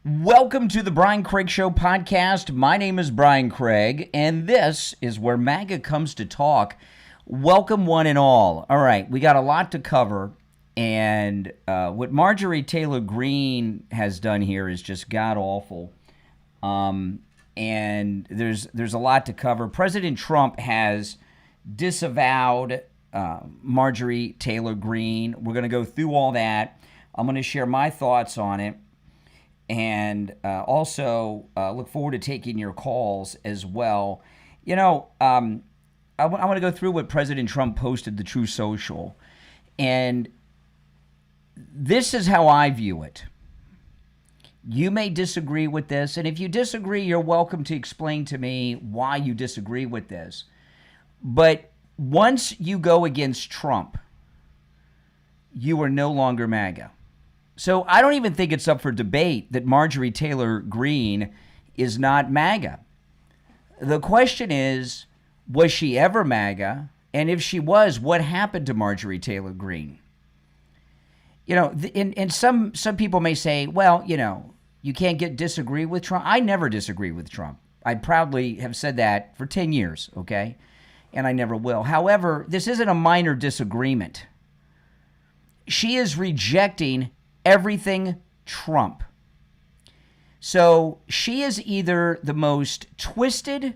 Welcome to the Brian Craig Show podcast. My name is Brian Craig, and this is where MAGA comes to talk. Welcome, one and all. All right, we got a lot to cover, and what Marjorie Taylor Greene has done here is just god-awful, and there's a lot to cover. President Trump has disavowed Marjorie Taylor Greene. We're going to go through all that. I'm going to share my thoughts on it. And also look forward to taking your calls as well. You know, I want to go through what President Trump posted to Truth Social. And this is how I view it. You may disagree with this. And if you disagree, you're welcome to explain to me why you disagree with this. But once you go against Trump, you are no longer MAGA. So I don't even think it's up for debate that Marjorie Taylor Greene is not MAGA. The question is, was she ever MAGA? And if she was, what happened to Marjorie Taylor Greene? You know, and some people may say, well, you know, you can't disagree with Trump. I never disagree with Trump. I proudly have said that for 10 years, okay? And I never will. However, this isn't a minor disagreement. She is rejecting everything Trump. So she is either the most twisted,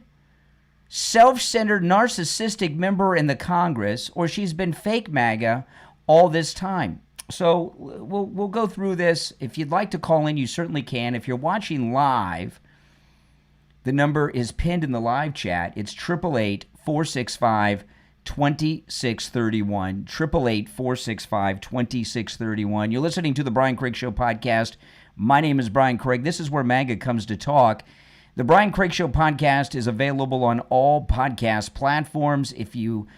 self-centered, narcissistic member in the Congress, or she's been fake MAGA all this time. So we'll go through this. If you'd like to call in, you certainly can. If you're watching live, the number is pinned in the live chat. It's 888-465-2631. 888-465-2631. You're listening to the Brian Craig Show podcast. My name is Brian Craig. This is where MAGA comes to talk. The Brian Craig Show podcast is available on all podcast platforms. If you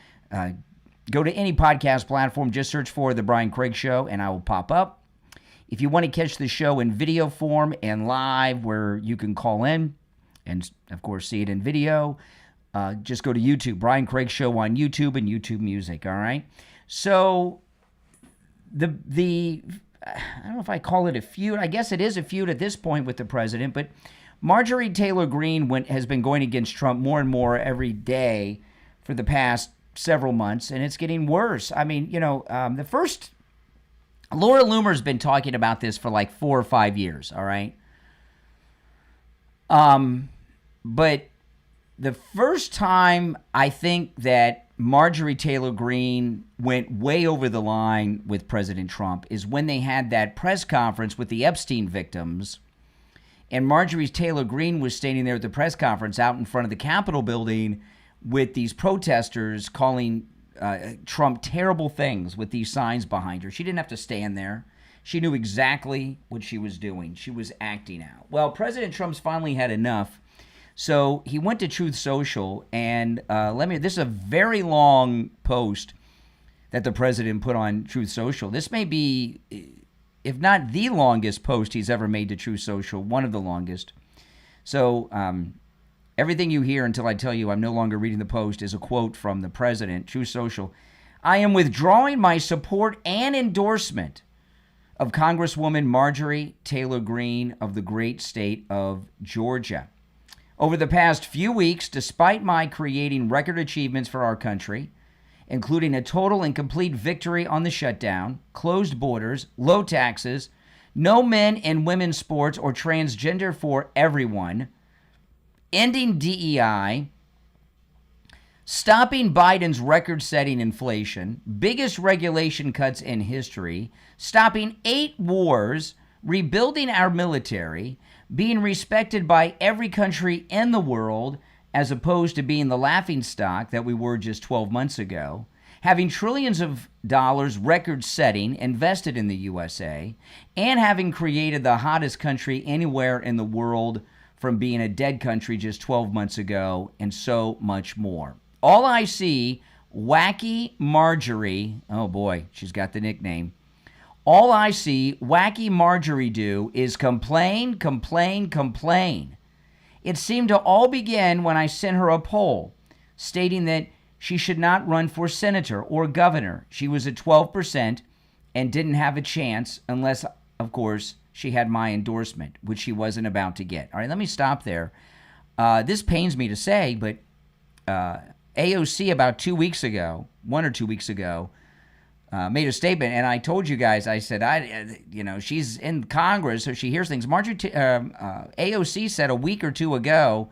go to any podcast platform, just search for The Brian Craig Show and I will pop up. If you want to catch the show in video form and live where you can call in and, of course, see it in video, just go to YouTube, Brian Craig Show on YouTube and YouTube Music, all right? So I don't know if I call it a feud. I guess it is a feud at this point with the president, but Marjorie Taylor Greene has been going against Trump more and more every day for the past several months, and it's getting worse. I mean, you know, Laura Loomer's been talking about this for like 4 or 5 years, all right? But the first time I think that Marjorie Taylor Greene went way over the line with President Trump is when they had that press conference with the Epstein victims, and Marjorie Taylor Greene was standing there at the press conference out in front of the Capitol building with these protesters calling Trump terrible things with these signs behind her. She didn't have to stand there. She knew exactly what she was doing. She was acting out. Well, President Trump's finally had enough. So he went to Truth Social, and this is a very long post that the president put on Truth Social. This may be, if not the longest post he's ever made to Truth Social, one of the longest. So everything you hear until I tell you I'm no longer reading the post is a quote from the president, Truth Social. I am withdrawing my support and endorsement of Congresswoman Marjorie Taylor Greene of the great state of Georgia. Over the past few weeks, despite my creating record achievements for our country, including a total and complete victory on the shutdown, closed borders, low taxes, no men and women's sports or transgender for everyone, ending DEI, stopping Biden's record-setting inflation, biggest regulation cuts in history, stopping 8 wars, rebuilding our military, being respected by every country in the world as opposed to being the laughingstock that we were just 12 months ago, having trillions of dollars record-setting invested in the USA, and having created the hottest country anywhere in the world from being a dead country just 12 months ago, and so much more. All I see, Wacky Marjorie, oh boy, she's got the nickname, all I see Wacky Marjorie do is complain, complain, complain. It seemed to all begin when I sent her a poll stating that she should not run for senator or governor. She was at 12% and didn't have a chance unless, of course, she had my endorsement, which she wasn't about to get. All right, let me stop there. This pains me to say, but AOC about 2 weeks ago, 1 or 2 weeks ago, made a statement, and I told you guys, I said, she's in Congress, so she hears things. AOC said a week or two ago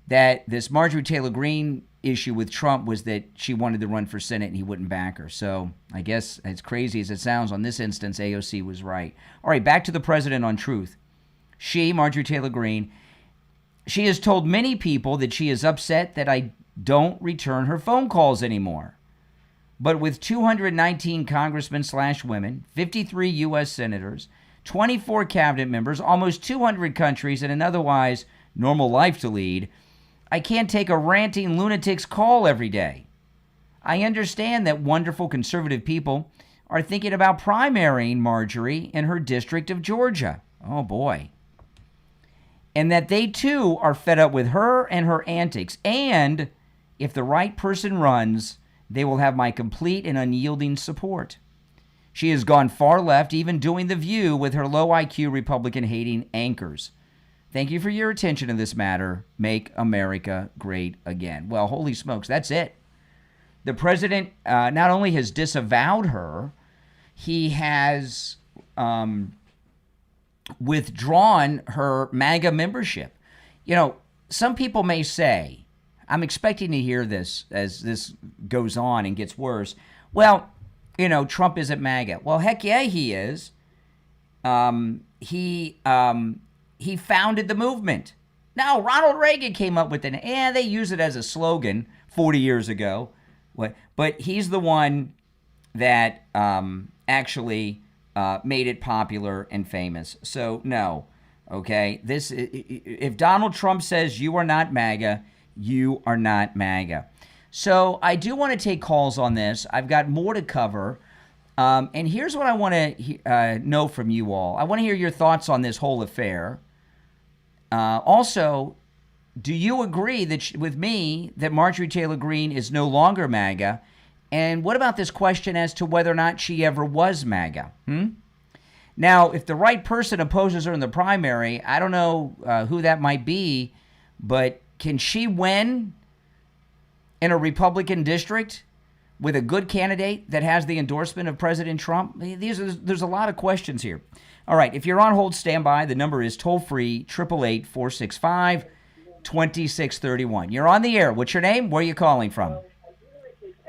that this Marjorie Taylor Greene issue with Trump was that she wanted to run for Senate and he wouldn't back her. So I guess, as crazy as it sounds, on this instance, AOC was right. All right, back to the president on truth. She, Marjorie Taylor Greene, she has told many people that she is upset that I don't return her phone calls anymore. But with 219 congressmen/women, 53 U.S. senators, 24 cabinet members, almost 200 countries, and an otherwise normal life to lead, I can't take a ranting lunatic's call every day. I understand that wonderful conservative people are thinking about primarying Marjorie in her district of Georgia. Oh, boy. And that they, too, are fed up with her and her antics. And if the right person runs, they will have my complete and unyielding support. She has gone far left, even doing The View with her low IQ Republican-hating anchors. Thank you for your attention to this matter. Make America great again. Well, holy smokes, that's it. The president not only has disavowed her, he has withdrawn her MAGA membership. Some people may say, I'm expecting to hear this as this goes on and gets worse. Well, Trump isn't MAGA. Well, heck yeah, he is. He founded the movement. Now, Ronald Reagan came up with they use it as a slogan 40 years ago. But he's the one that actually made it popular and famous. So, no. Okay? If Donald Trump says you are not MAGA, you are not MAGA. So I do want to take calls on this. I've got more to cover. And here's what I want to know from you all. I want to hear your thoughts on this whole affair. Also, do you agree with me that Marjorie Taylor Greene is no longer MAGA? And what about this question as to whether or not she ever was MAGA? Now, if the right person opposes her in the primary, I don't know who that might be, but can she win in a Republican district with a good candidate that has the endorsement of President Trump? There's a lot of questions here. All right, if you're on hold, stand by. The number is toll-free, 888-465-2631. You're on the air. What's your name? Where are you calling from?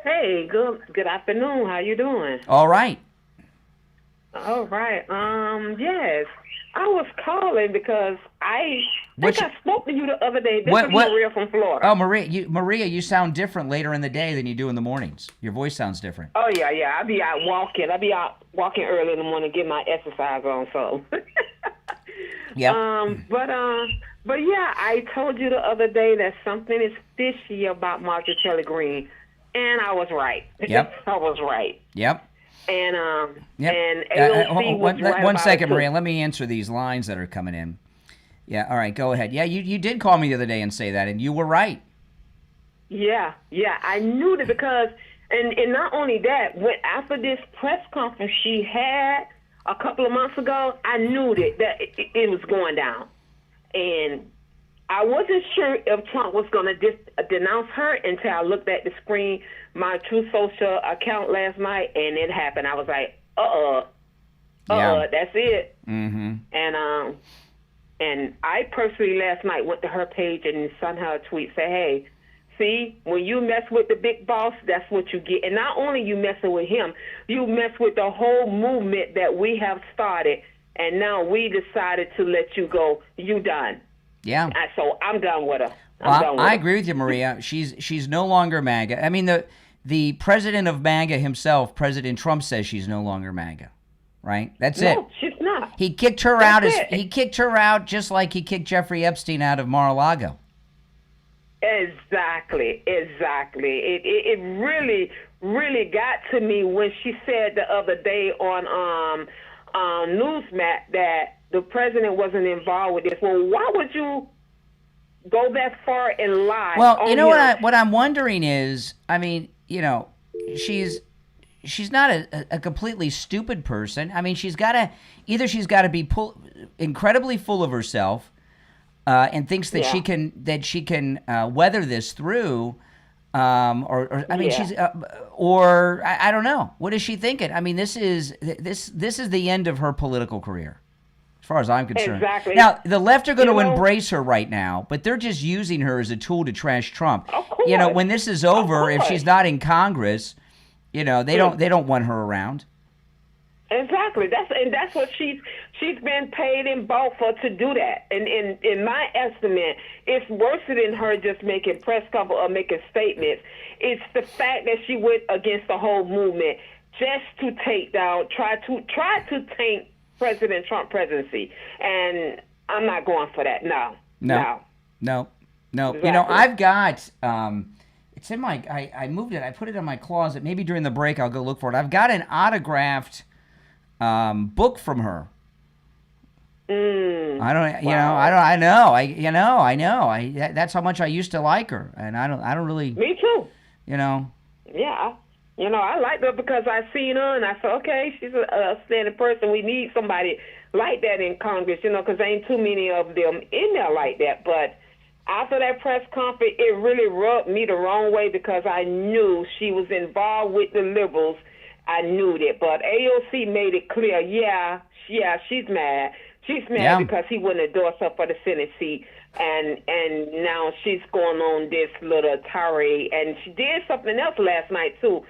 Hey, good afternoon. How you doing? All right. All right. Yes. I was calling because I spoke to you the other day. This is Maria from Florida. Oh, Maria, you sound different later in the day than you do in the mornings. Your voice sounds different. Oh, yeah. I be out walking early in the morning, get my exercise on, so. Yeah. But yeah, I told you the other day that something is fishy about Marjorie Taylor Greene, and I was right. Yep. I was right. Yep. And yep. and AOC was right one about second, it too. Maria. Let me answer these lines that are coming in. Yeah, all right, go ahead. Yeah, you did call me the other day and say that, and you were right. Yeah, I knew that because, and not only that, after this press conference she had a couple of months ago, I knew that it was going down. And I wasn't sure if Trump was going to denounce her until I looked at the screen, my True Social account last night, and it happened. I was like, that's it. Mm-hmm. And I personally last night went to her page and sent her a tweet, say, hey, see, when you mess with the big boss, that's what you get. And not only you messing with him, you mess with the whole movement that we have started, and now we decided to let you go. You done. Yeah. So I'm done with her. I agree with you, Maria. She's no longer MAGA. I mean, the president of MAGA himself, President Trump, says she's no longer MAGA. Right? That's it. No, she's not. He kicked her out. He kicked her out just like he kicked Jeffrey Epstein out of Mar-a-Lago. Exactly. It really, really got to me when she said the other day on Newsmat that the president wasn't involved with this. Well, why would you go that far and lie? Well, you know what I'm wondering is, I mean, she's she's not a completely stupid person. I mean, she's got to be incredibly full of herself, and thinks that she can weather this through. I mean, she's, I don't know. What is she thinking? I mean, this is the end of her political career, as far as I'm concerned. Exactly. Now, the left are going to embrace her right now, but they're just using her as a tool to trash Trump. Of course. You know, when this is over, if she's not in Congress, you know, they don't want her around. Exactly. That's what she's been paid and bought for, to do that. And in my estimate, it's worse than her just making press conference or making statements. It's the fact that she went against the whole movement just to take down, try to taint President Trump presidency. And I'm not going for that. No. Exactly. You know, I've got it's in my I moved it. I put it in my closet. Maybe during the break I'll go look for it. I've got an autographed book from her. I know. That's how much I used to like her, and I don't really. Me too. You know. Yeah, I liked her because I seen her and I said, okay, she's a standing person. We need somebody like that in Congress, because there ain't too many of them in there like that. But after that press conference, it really rubbed me the wrong way because I knew she was involved with the liberals. I knew that, but AOC made it clear, she's mad. She's mad because he wouldn't endorse her for the Senate seat, and now she's going on this little tirade. And she did something else last night, too,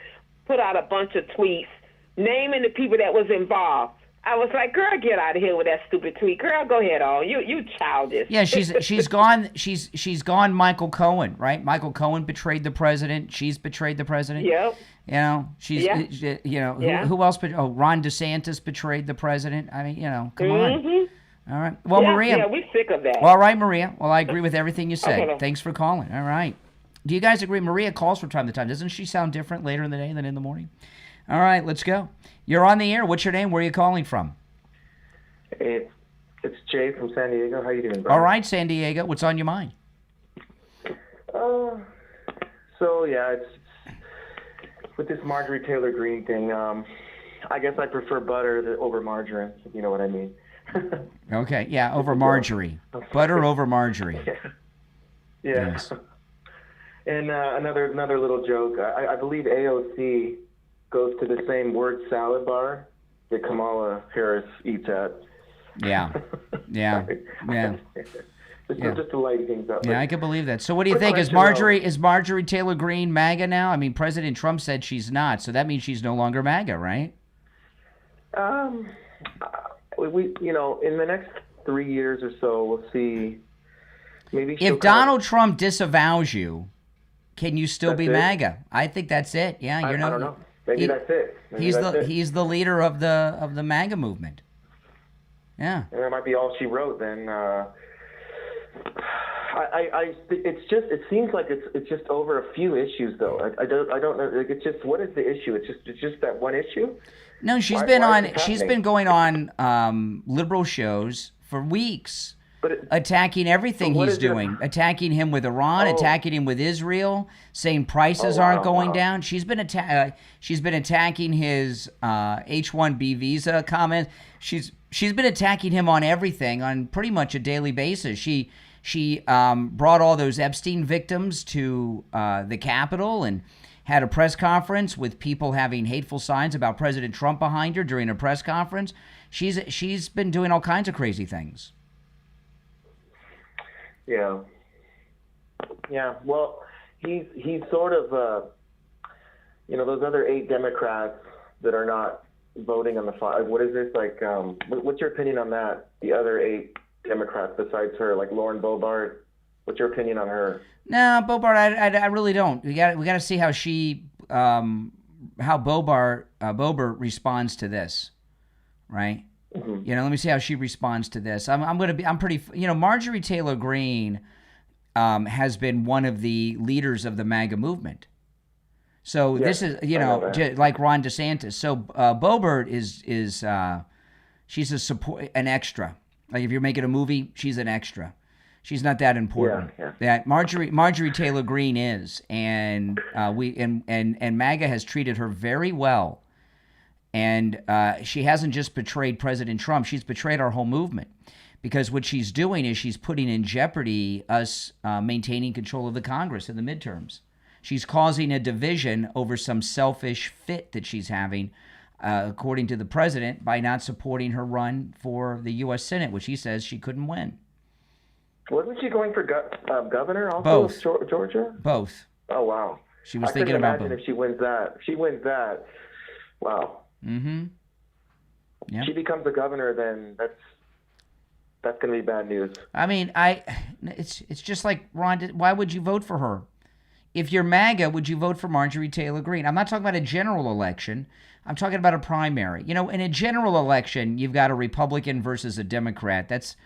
put out a bunch of tweets naming the people that was involved. I was like, girl, get out of here with that stupid tweet. Girl, go ahead on. You childish. Yeah, she's gone Michael Cohen, right? Michael Cohen betrayed the president. She's betrayed the president. Yep. Who else? Ron DeSantis betrayed the president. I mean, come on. All right. Well, Maria. Yeah, we're sick of that. All right, Maria. Well, I agree with everything you said. Okay. Thanks for calling. All right. Do you guys agree? Maria calls from time to time. Doesn't she sound different later in the day than in the morning? All right, let's go. You're on the air. What's your name? Where are you calling from? It's Jay from San Diego. How you doing, brother? All right, San Diego. What's on your mind? It's with this Marjorie Taylor Greene thing. I guess I prefer butter over margarine, if you know what I mean. Okay, yeah, over Marjorie. Butter over Marjorie. Yeah. Yes. And another little joke. I believe AOC goes to the same word salad bar that Kamala Harris eats at. Yeah. Just to lighten things up. Yeah, I can believe that. So what do you think? Is Marjorie Taylor Greene MAGA now? I mean, President Trump said she's not, so that means she's no longer MAGA, right? We in the next 3 years or so, we'll see. Maybe if Donald Trump disavows you, can you still be MAGA? I think that's it. Yeah, I don't know. Maybe that's it. He's the leader of the MAGA movement. Yeah. And that might be all she wrote then. It seems like it's just over a few issues though. I don't know. Like, it's just, what is the issue? It's just that one issue. No, she's been going on liberal shows for weeks, attacking everything he's doing, attacking him with Iran, attacking him with Israel, saying prices aren't going down. She's been attacking his H-1B visa comments. She's been attacking him on everything on pretty much a daily basis. She brought all those Epstein victims to the Capitol and had a press conference with people having hateful signs about President Trump behind her during a press conference. She's been doing all kinds of crazy things. Yeah. Well, he's sort of those other 8 Democrats that are not voting on the five. What is this like? What's your opinion on that? The other 8 Democrats besides her, like Lauren Boebert. What's your opinion on her? No, Boebert, I really don't. We got to see how Boebert responds to this, right? Mm-hmm. Let me see how she responds to this. Marjorie Taylor Greene has been one of the leaders of the MAGA movement. So this is, like Ron DeSantis. So Boebert is she's an extra. Like if you're making a movie, she's an extra. She's not that important. Yeah. That Marjorie Taylor Greene is, and MAGA has treated her very well And she hasn't just betrayed President Trump, she's betrayed our whole movement. Because what she's doing is she's putting in jeopardy us maintaining control of the Congress in the midterms. She's causing a division over some selfish fit that she's having, according to the president, by not supporting her run for the U.S. Senate, which he says she couldn't win. Wasn't she going for governor also of Georgia? Both. Oh, wow. She was thinking about both. If she wins that, wow. Mm-hmm. Yeah. She becomes the governor, then that's going to be bad news. I mean, it's just like, Ron, why would you vote for her? If you're MAGA, would you vote for Marjorie Taylor Greene? I'm not talking about a general election. I'm talking about a primary. You know, in a general election, you've got a Republican versus a Democrat. That's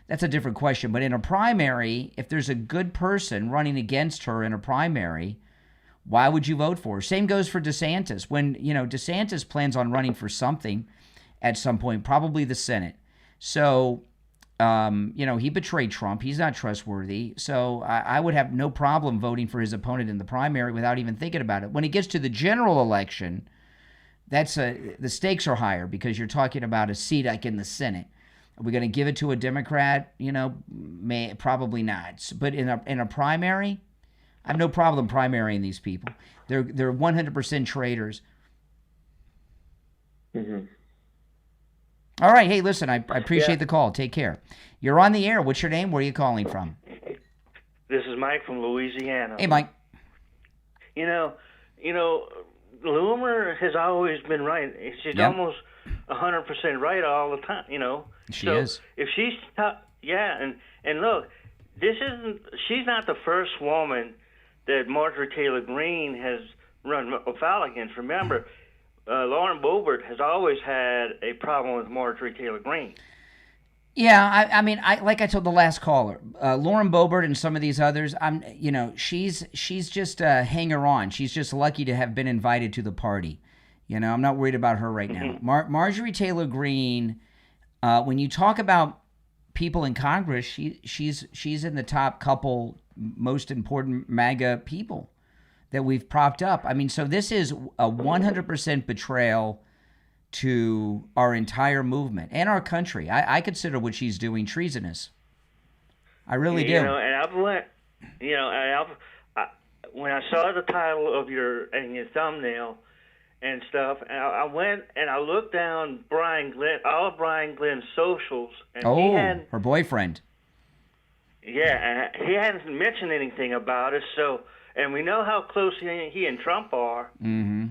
a different question. But in a primary, if there's a good person running against her in a primary, why would you vote for her? Same goes for DeSantis. When, DeSantis plans on running for something at some point, probably the Senate. So, he betrayed Trump. He's not trustworthy. So I would have no problem voting for his opponent in the primary without even thinking about it. When it gets to the general election, the stakes are higher because you're talking about a seat like in the Senate. Are we going to give it to a Democrat? Probably not. But in a primary, I have no problem primarying these people. They're 100% traitors. Mm-hmm. All right. Hey, listen, I appreciate the call. Take care. You're on the air. What's your name? Where are you calling from? This is Mike from Louisiana. Hey, Mike. Loomer has always been right. She's almost 100% right all the time, She is. If she's and look, she's not the first woman that Marjorie Taylor Greene has run afoul against. Remember, Lauren Boebert has always had a problem with Marjorie Taylor Greene. Yeah, I mean, like I told the last caller, Lauren Boebert and some of these others, she's just a hanger-on. She's just lucky to have been invited to the party. I'm not worried about her right now. Marjorie Taylor Greene, when you talk about people in Congress, she's in the top couple most important MAGA people that we've propped up. I mean, so this is a 100% betrayal to our entire movement and our country. I consider what she's doing treasonous. I really do. When I saw the title of your thumbnail and stuff, and I went and I looked down all of Brian Glenn's socials, and her boyfriend. Yeah, and he hadn't mentioned anything about it. So, and we know how close he and Trump are. Mm-hmm.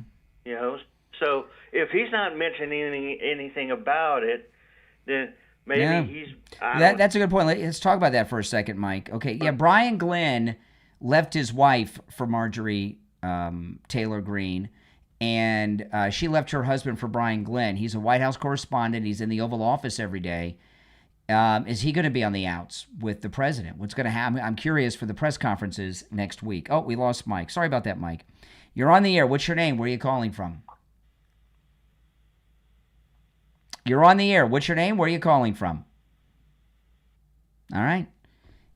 So if he's not mentioning anything about it, then maybe he's. That's a good point. Let's talk about that for a second, Mike. Okay, yeah, Brian Glenn left his wife for Marjorie Taylor Greene, and she left her husband for Brian Glenn. He's a White House correspondent. He's in the Oval Office every day. Is he going to be on the outs with the president? What's going to happen? I'm curious for the press conferences next week. Oh, we lost Mike. Sorry about that, Mike. You're on the air. What's your name? Where are you calling from? You're on the air. What's your name? Where are you calling from? All right.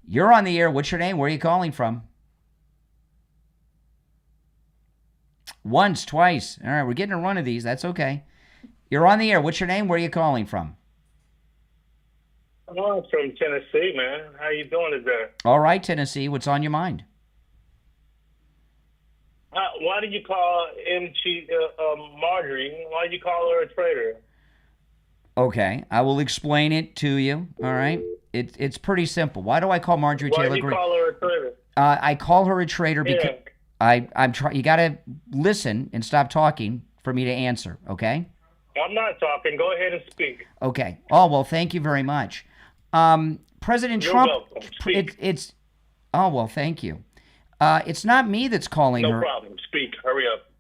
You're on the air. What's your name? Where are you calling from? Once, twice. All right, we're getting a run of these. That's okay. You're on the air. What's your name? Where are you calling from? Oh, I'm from Tennessee, man. How you doing today? All right, Tennessee. What's on your mind? Why did you call Marjorie? Why did you call her a traitor? Okay, I will explain it to you. All right, it's pretty simple. Why do I call Marjorie Taylor Greene? Why do you call her a traitor? I call her a traitor because I'm trying. You got to listen and stop talking for me to answer. Okay? I'm not talking. Go ahead and speak. Okay. Oh well, thank you very much. President You're Trump. welcome. Speak. It's. Oh well, thank you. It's not me that's calling her. No problem. Speak. Hurry up.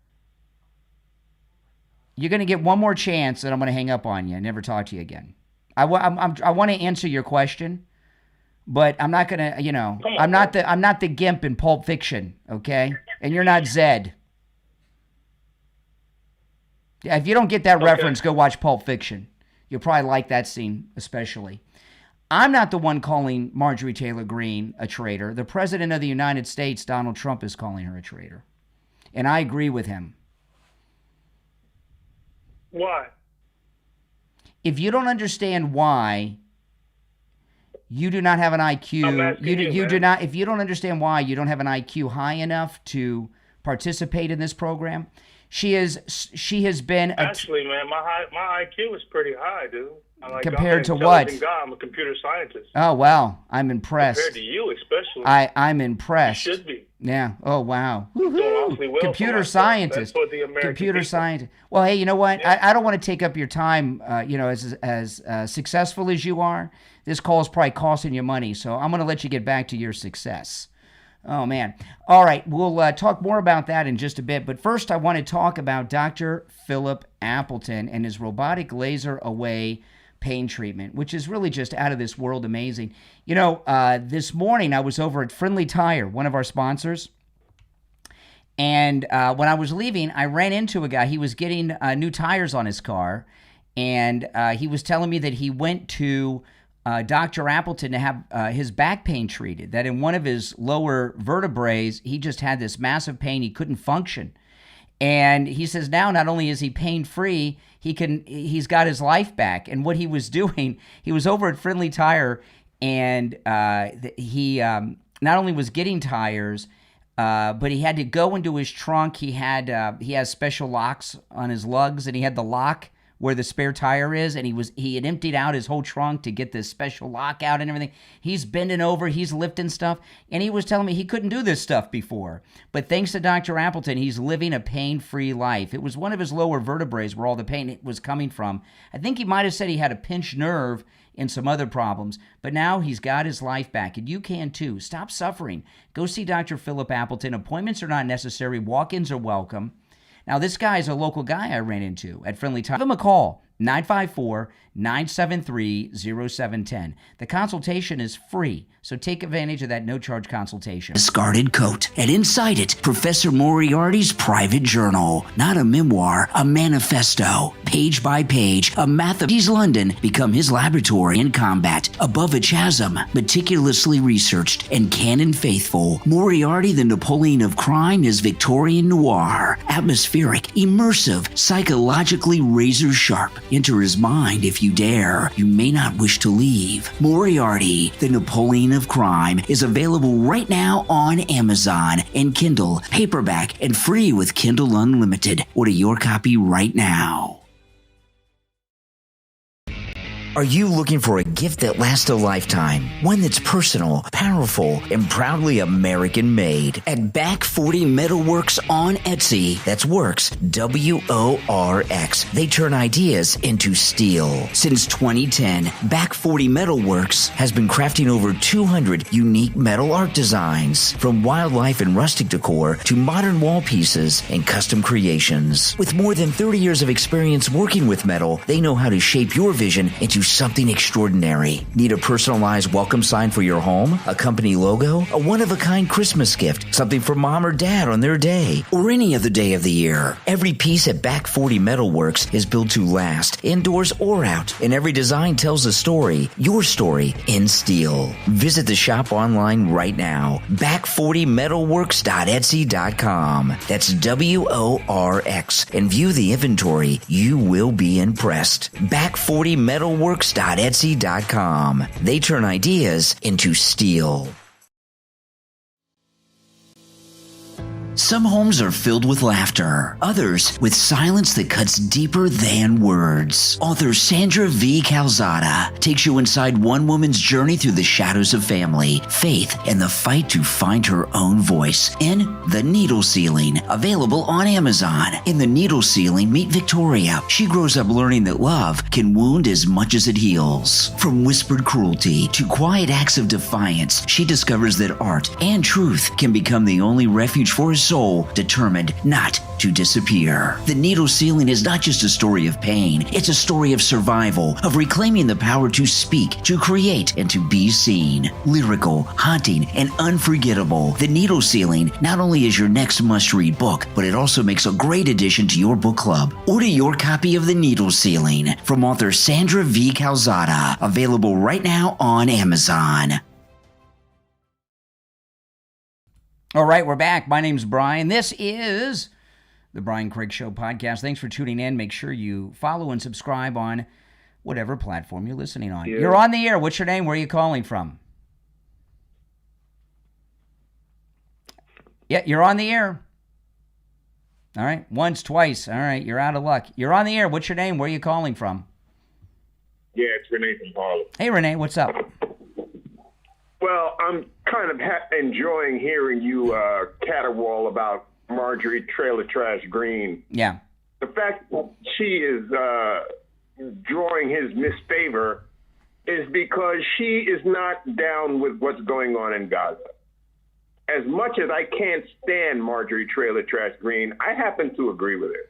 You're going to get one more chance, and I'm going to hang up on you and never talk to you again. I want to answer your question, but I'm not going to. I'm not the Gimp in Pulp Fiction, okay? And you're not Zed. Yeah, if you don't get that reference, go watch Pulp Fiction. You'll probably like that scene especially. I'm not the one calling Marjorie Taylor Greene a traitor. The President of the United States, Donald Trump, is calling her a traitor. And I agree with him. Why? If you don't understand why, you do not have an IQ. I'm asking You man. do not. If you don't understand why, you don't have an IQ high enough to participate in this program. She has been Actually, man, my IQ is pretty high, dude. Compared to I'm an what? intelligent guy. I'm a computer scientist. Oh wow, I'm impressed. Compared to you, especially. I'm impressed. You should be. Yeah. Oh wow. Doing awfully well for Computer myself. scientist. That's what the American Computer people- scientist. Well, hey, you know what? Yeah. I don't want to take up your time. As successful as you are, this call is probably costing you money. So I'm going to let you get back to your success. Oh man. All right, we'll talk more about that in just a bit. But first, I want to talk about Dr. Philip Appleton and his robotic laser away pain treatment, which is really just out of this world amazing. You know, this morning I was over at Friendly Tire, one of our sponsors. And when I was leaving, I ran into a guy. He was getting new tires on his car. And he was telling me that he went to Dr. Appleton to have his back pain treated, that in one of his lower vertebrae, he just had this massive pain. He couldn't function. And he says now not only is he pain-free, he's got his life back. And what he was doing, he was over at Friendly Tire, and he not only was getting tires, but he had to go into his trunk. He has special locks on his lugs, and he had the lock where the spare tire is, and he had emptied out his whole trunk to get this special lock out and everything. He's bending over, he's lifting stuff, and he was telling me he couldn't do this stuff before. But thanks to Dr. Appleton, he's living a pain-free life. It was one of his lower vertebrae where all the pain was coming from. I think he might have said he had a pinched nerve and some other problems, but now he's got his life back, and you can too. Stop suffering. Go see Dr. Philip Appleton. Appointments are not necessary. Walk-ins are welcome. Now, this guy is a local guy I ran into at Friendly Tire. Give him a call, 954-973-0710. The consultation is free, so take advantage of that no-charge consultation. Discarded coat, and inside it, Professor Moriarty's private journal. Not a memoir, a manifesto. Page by page, a math of East London become his laboratory in combat. Above a chasm, meticulously researched and canon faithful, Moriarty, the Napoleon of crime, is Victorian noir. Atmospheric, immersive, psychologically razor sharp. Enter his mind if you dare. You may not wish to leave. Moriarty, the Napoleon of crime, is available right now on Amazon and Kindle, paperback, and free with Kindle Unlimited. Order your copy right now. Are you looking for a gift that lasts a lifetime? One that's personal, powerful, and proudly American-made. At Back 40 Metalworks on Etsy, that's Works, W-O-R-X. They turn ideas into steel. Since 2010, Back 40 Metalworks has been crafting over 200 unique metal art designs, from wildlife and rustic decor to modern wall pieces and custom creations. With more than 30 years of experience working with metal, they know how to shape your vision into something extraordinary. Need a personalized welcome sign for your home? A company logo? A one-of-a-kind Christmas gift? Something for mom or dad on their day? Or any other day of the year? Every piece at Back 40 Metalworks is built to last, indoors or out, and every design tells a story, your story, in steel. Visit the shop online right now, back40metalworks.etsy.com. That's W-O-R-X, and view the inventory. You will be impressed. Back40metalworks.etsy.com. They turn ideas into steel. Some homes are filled with laughter, others with silence that cuts deeper than words. Author Sandra V. Calzada takes you inside one woman's journey through the shadows of family, faith, and the fight to find her own voice in The Needle Ceiling, available on Amazon. In The Needle Ceiling, meet Victoria. She grows up learning that love can wound as much as it heals. From whispered cruelty to quiet acts of defiance, she discovers that art and truth can become the only refuge for a soul determined not to disappear. The Needle Ceiling is not just a story of pain, it's a story of survival, of reclaiming the power to speak, to create, and to be seen. Lyrical, haunting, and unforgettable, The Needle Ceiling not only is your next must-read book, but it also makes a great addition to your book club. Order your copy of The Needle Ceiling from author Sandra V. Calzada, available right now on Amazon. All right, we're back. My name's Brian. This is the Brian Craig Show podcast. Thanks for tuning in. Make sure you follow and subscribe on whatever platform you're listening on. Yeah. You're on the air. What's your name? Where are you calling from? Yeah, you're on the air. All right. Once, twice. All right. You're out of luck. You're on the air. What's your name? Where are you calling from? Yeah, it's Renee from Harlem. Hey, Renee. What's up? Well, I'm kind of enjoying hearing you caterwaul about Marjorie Taylor Greene. Yeah. The fact that she is drawing his misfavor is because she is not down with what's going on in Gaza. As much as I can't stand Marjorie Taylor Greene, I happen to agree with her.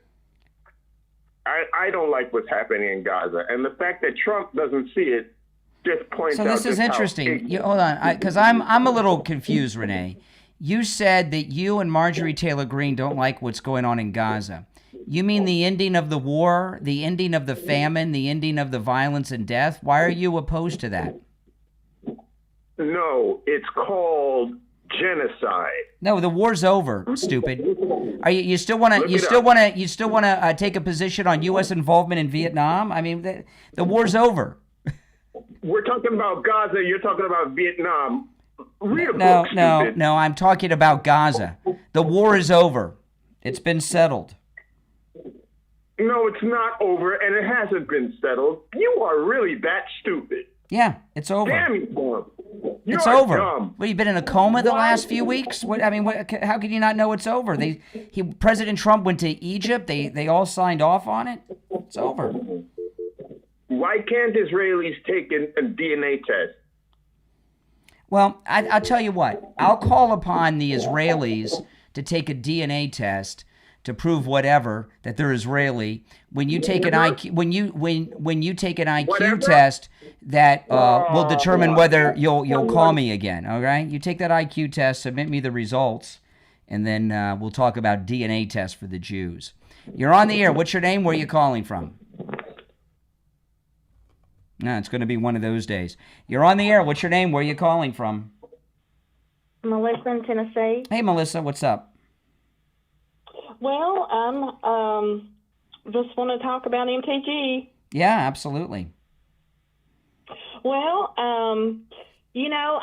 I don't like what's happening in Gaza. And the fact that Trump doesn't see it just points out. So this is interesting. Hold on, because I'm a little confused, Renee. You said that you and Marjorie Taylor Greene don't like what's going on in Gaza. You mean the ending of the war, the ending of the famine, the ending of the violence and death? Why are you opposed to that? No, it's called genocide. No, the war's over, stupid. Are you still want to take a position on U.S. involvement in Vietnam? I mean, the war's over. We're talking about Gaza. You're talking about Vietnam. Read a No, book, stupid. no. I'm talking about Gaza. The war is over. It's been settled. No, it's not over, and it hasn't been settled. You are really that stupid. Yeah, it's over. Damn you, Bob. It's You're over. dumb. Well, you've been in a coma the last few weeks. How can you not know it's over? President Trump went to Egypt. They all signed off on it. It's over. Why can't Israelis take a DNA test? Well, I'll tell you what. I'll call upon the Israelis to take a DNA test to prove whatever that they're Israeli. When you take an IQ, when you take an IQ test, that will determine whether you'll call me again. All right, you take that IQ test, submit me the results, and then we'll talk about DNA tests for the Jews. You're on the air. What's your name? Where are you calling from? No, it's going to be one of those days. You're on the air. What's your name? Where are you calling from? Melissa in Tennessee. Hey, Melissa. What's up? Well, I'm just want to talk about MTG. Yeah, absolutely. Well,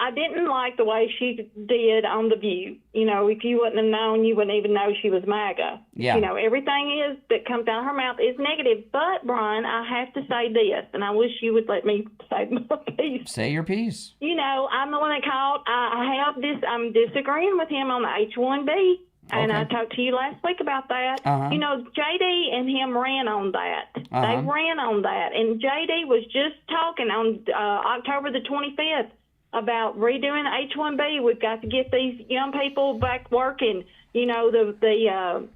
I didn't like the way she did on The View. If you wouldn't have known, you wouldn't even know she was MAGA. Yeah. Everything that comes out of her mouth is negative. But, Brian, I have to say this, and I wish you would let me say my piece. Say your piece. I'm the one that called. I'm disagreeing with him on the H-1B. And Okay. I talked to you last week about that. Uh-huh. JD and him ran on that. Uh-huh. They ran on that. And JD was just talking on October the 25th about redoing the H-1B. We've got to get these young people back working. The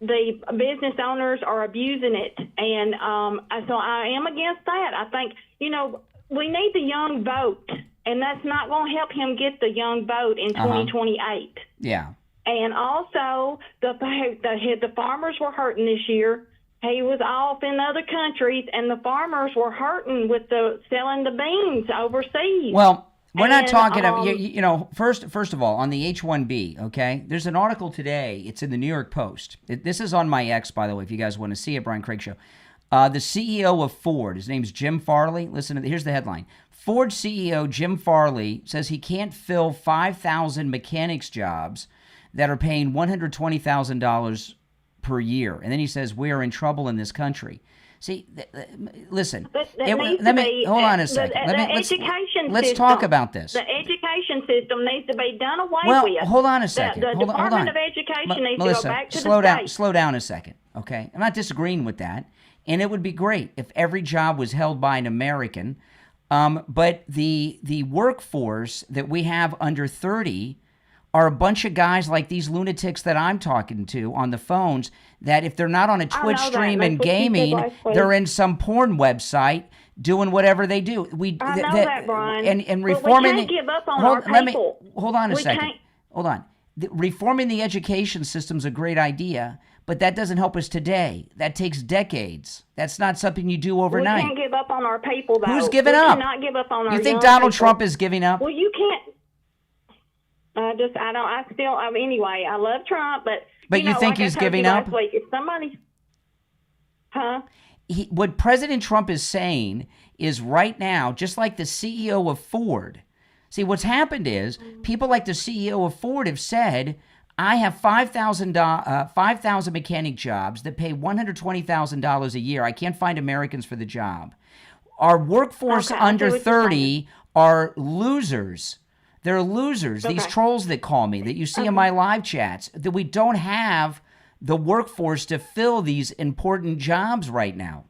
business owners are abusing it. And so I am against that. I think, we need the young vote. And that's not going to help him get the young vote in 2028. Yeah. And also, the farmers were hurting this year. He was off in other countries, and the farmers were hurting with selling the beans overseas. Well, we're not talking about, first of all, on the H-1B, okay? There's an article today. It's in the New York Post. This is on my X, by the way, if you guys want to see it, Brian Craig Show. The CEO of Ford, his name's Jim Farley. Here's the headline. Ford CEO Jim Farley says he can't fill 5,000 mechanics jobs that are paying $120,000 per year. And then he says, we are in trouble in this country. See, listen, hold on a second. Let's talk about this. The education system needs to be done away with. Hold on a second. The Department of Education needs Melissa, to go back to the state. slow down a second, okay? I'm not disagreeing with that. And it would be great if every job was held by an American. But the workforce that we have under 30 are a bunch of guys like these lunatics that I'm talking to on the phones that if they're not on a Twitch stream and gaming, they're in some porn website doing whatever they do. I know that, Brian. And reforming. But we can't give up on our people. Hold on a second. Hold on. Reforming the education system is a great idea, but that doesn't help us today. That takes decades. That's not something you do overnight. We can't give up on our people, though. Who's giving up? We cannot give up on our You think young Donald people. Trump is giving up? Well, you can't. Anyway, I love Trump, but But you think like he's I told giving you up? last week, if somebody, huh? What President Trump is saying is right now, just like the CEO of Ford. See, what's happened is people like the CEO of Ford have said, I have 5,000 mechanic jobs that pay $120,000 a year. I can't find Americans for the job. Our workforce Okay, I see under what you're 30 are losers. They're losers. These Okay. trolls that call me, that you see in my live chats, that we don't have the workforce to fill these important jobs right now.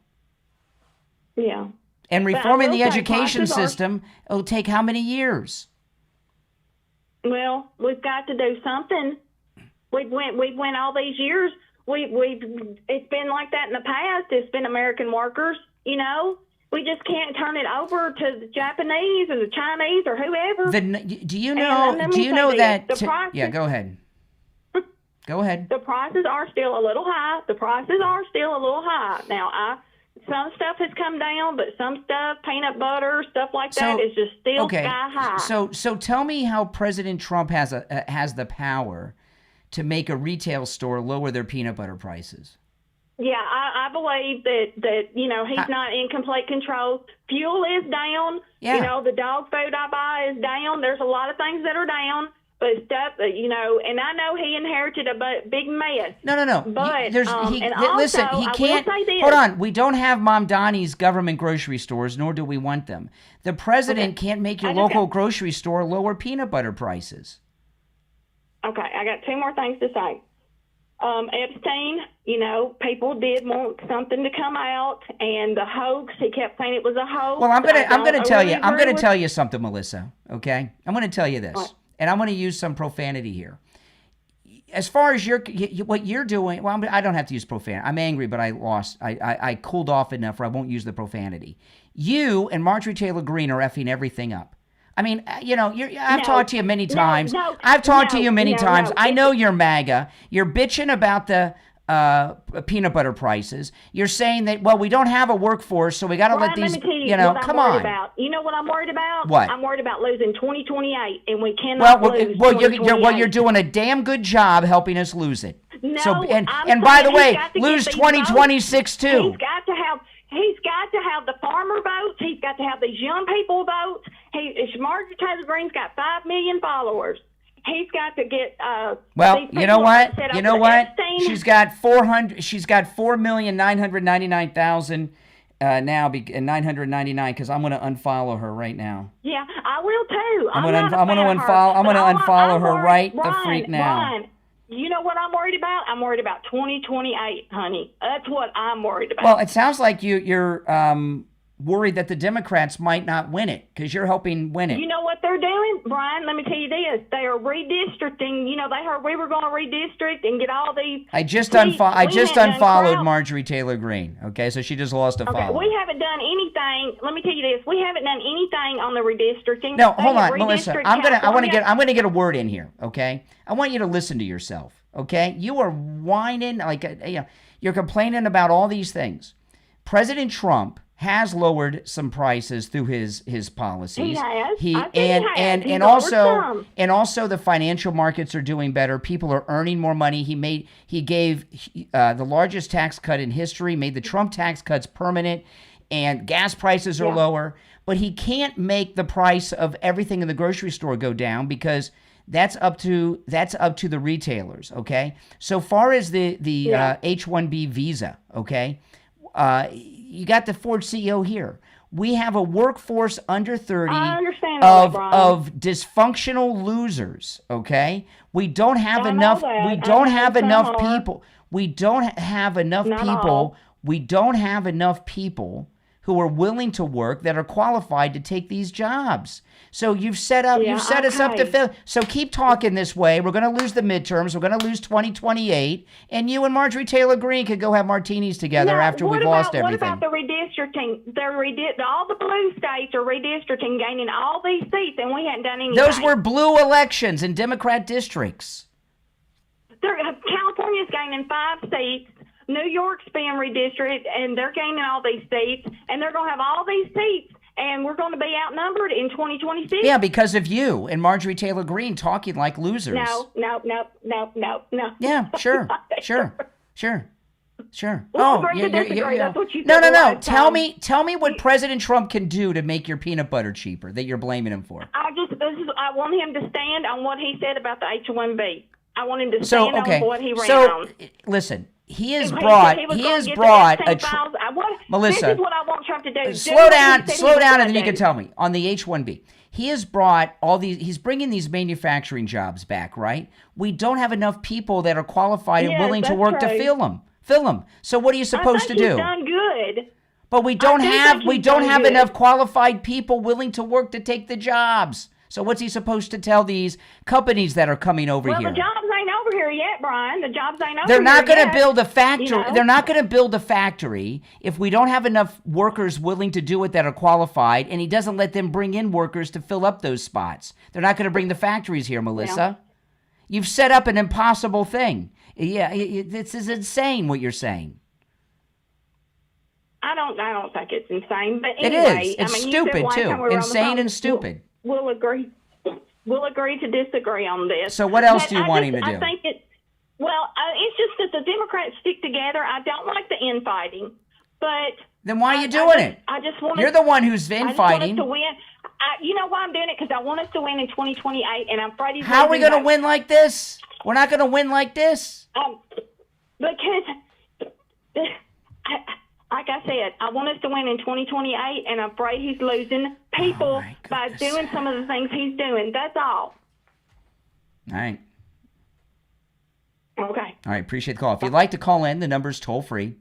Yeah. And But I reforming will the say education prices are- system, it'll take how many years? Well, we've got to do something. We went all these years. It's been like that in the past. It's been American workers, you know. We just can't turn it over to the Japanese or the Chinese or whoever. Do you And know? let Do me you say know this, that? the prices- Yeah, go ahead. Go ahead. The prices are still a little high. Now, some stuff has come down, but some stuff, peanut butter, stuff like that, is just still okay. sky high. So tell me how President Trump has the power to make a retail store lower their peanut butter prices. Yeah, I believe that he's not in complete control. Fuel is down. Yeah. You know, the dog food I buy is down. There's a lot of things that are down. But stuff, and I know he inherited a big mess. No. But Listen, he can't. I will say this. Hold on. We don't have Mom Donnie's government grocery stores, nor do we want them. The president can't make your local grocery store lower peanut butter prices. Okay, I got two more things to say. Epstein, people did want something to come out, and the hoax. He kept saying it was a hoax. Well, I'm gonna tell you something, Melissa. Okay, I'm gonna tell you this. What? And I'm going to use some profanity here. As far as what you're doing, well, I don't have to use profanity. I'm angry, but I cooled off enough where I won't use the profanity. You and Marjorie Taylor Greene are effing everything up. I mean, I've talked to you many times. I've talked to you many times. I know you're MAGA. You're bitching about the peanut butter prices. You're saying that, well, we don't have a workforce, so we got to let these, let me tell you what come I'm worried on. About. You know what I'm worried about? What? I'm worried about losing 2028, and we cannot lose 2028. You're doing a damn good job helping us lose it. No, so, and I'm by the saying way, he's got to lose get these 2026 too. He's got to have the farmer votes. He's got to have these young people votes. Marjorie Taylor Greene's got 5 million followers. He's got to get. Well, you know what? She's got 4,999,000 now, and 999 because I'm going to unfollow her right now. Yeah, I will too. I'm going to unfollow her right the freak now. Brian, you know what I'm worried about? I'm worried about 2028, honey. That's what I'm worried about. Well, it sounds like you're worried that the Democrats might not win it because you're helping win it. You know what they're doing, Brian? Let me tell you this. They are redistricting. They heard we were going to redistrict and get all these. I just unfollowed Marjorie Taylor Greene. Okay, so she just lost a follower. We haven't done anything. Let me tell you this. We haven't done anything on the redistricting. No, hold on, Melissa. I'm gonna get a word in here. Okay, I want you to listen to yourself. Okay, you are whining you're complaining about all these things. President Trump has lowered some prices through his policies. He has. And also the financial markets are doing better. People are earning more money. He gave the largest tax cut in history, made the Trump tax cuts permanent, and gas prices are lower. But he can't make the price of everything in the grocery store go down because that's up to the retailers. Okay. So far as the H-1B visa. Okay. You got the Ford CEO here. We have a workforce under 30 of dysfunctional losers, okay? We don't have enough people. We don't have enough people who are willing to work that are qualified to take these jobs. So you've set us up to fail. So keep talking this way. We're going to lose the midterms. We're going to lose 2028. And you and Marjorie Taylor Greene could go have martinis together after we've lost everything. What about the redistricting? All the blue states are redistricting, gaining all these seats, and we hadn't done anything. Those were blue elections in Democrat districts. California's gaining 5 seats. New York's being redistricted, and they're gaining all these seats, and they're going to have all these seats, and we're going to be outnumbered in 2026. Yeah, because of you and Marjorie Taylor Greene talking like losers. No. Yeah, sure. We'll agree to disagree. That's what you No. said last Tell time. me what President Trump can do to make your peanut butter cheaper that you're blaming him for. I want him to stand on what he said about the H-1B. I want him to stand on what he ran on. Listen, he has He brought said he a was gonna get the Epstein Files. Melissa, this is what I want Trump to do. slow down, and then you can tell me on the H-1B. He has brought he's bringing these manufacturing jobs back, right? We don't have enough people that are qualified and willing to work to fill them. So what are you supposed to do? He's done good. But we don't have enough qualified people willing to work to take the jobs. So what's he supposed to tell these companies that are coming over here? Well, the jobs ain't over here yet, Brian. The jobs ain't over here. They're not going to yet. build a factory. You know? They're not going to build a factory if we don't have enough workers willing to do it that are qualified, and he doesn't let them bring in workers to fill up those spots. They're not going to bring the factories here, Melissa. You've set up an impossible thing. Yeah, this is insane what you're saying. I don't think it's insane, but It anyway, is. It's you said stupid last too. time we were on the Insane phone, and stupid. We'll agree. We'll agree to disagree on this. So what else But do you want him to do? I think it's just that the Democrats stick together. I don't like the infighting, but Then why are you doing it? I just want. You're the one who's I just want infighting. us to win. You know why I'm doing it? Because I want us to win in 2028, and I'm afraid he's How are we losing going to by- win like this? We're not going to win like this. Because, like I said, I want us to win in 2028, and I'm afraid he's losing people by doing some of the things he's doing. That's all. All right. Okay. All right. Appreciate the call. If you'd like to call in, the number's toll free.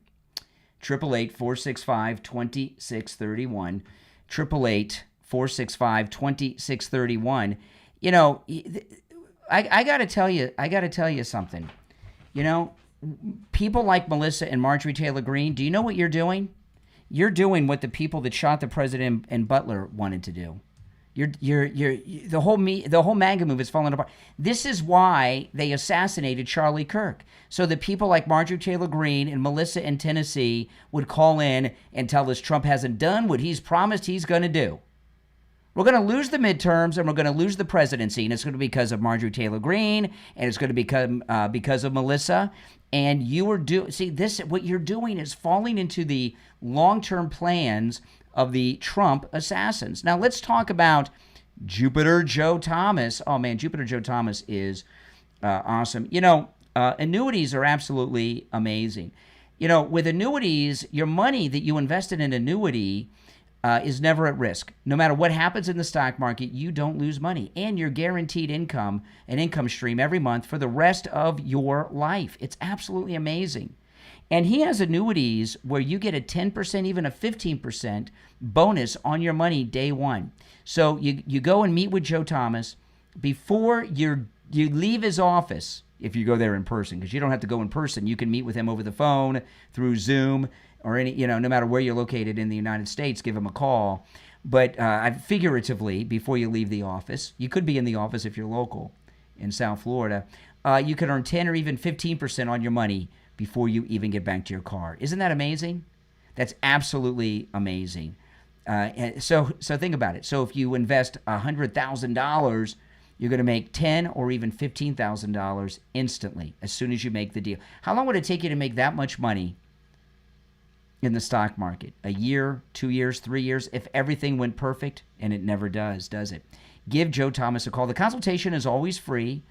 888-465-2631. 888-465-2631. You know, I got to tell you something. You know, people like Melissa and Marjorie Taylor Greene, do you know what you're doing? You're doing what the people that shot the president and Butler wanted to do. The whole MAGA move is falling apart. This is why they assassinated Charlie Kirk. So that people like Marjorie Taylor Greene and Melissa in Tennessee would call in and tell us Trump hasn't done what he's promised he's going to do. We're going to lose the midterms and we're going to lose the presidency, and it's going to be because of Marjorie Taylor Greene, and it's going to become because of Melissa. And what you're doing is falling into the long-term plans of the Trump assassins. Now let's talk about Jupiter Joe Thomas. Oh man, Jupiter Joe Thomas is awesome. You know, annuities are absolutely amazing. You know, with annuities, your money that you invested in annuity is never at risk. No matter what happens in the stock market, you don't lose money. And you're guaranteed income, an income stream every month for the rest of your life. It's absolutely amazing. And he has annuities where you get a 10%, even a 15% bonus on your money day one. So you go and meet with Joe Thomas before you leave his office, if you go there in person, because you don't have to go in person. You can meet with him over the phone, through Zoom, or no matter where you're located in the United States, give him a call. But figuratively, before you leave the office, you could be in the office if you're local in South Florida, you could earn 10 or even 15% on your money before you even get back to your car. Isn't that amazing? That's absolutely amazing. So think about it. So if you invest $100,000, you're going to make $10,000 or even $15,000 instantly as soon as you make the deal. How long would it take you to make that much money in the stock market? A year, 2 years, 3 years, if everything went perfect? And it never does it? Give Joe Thomas a call. The consultation is always free.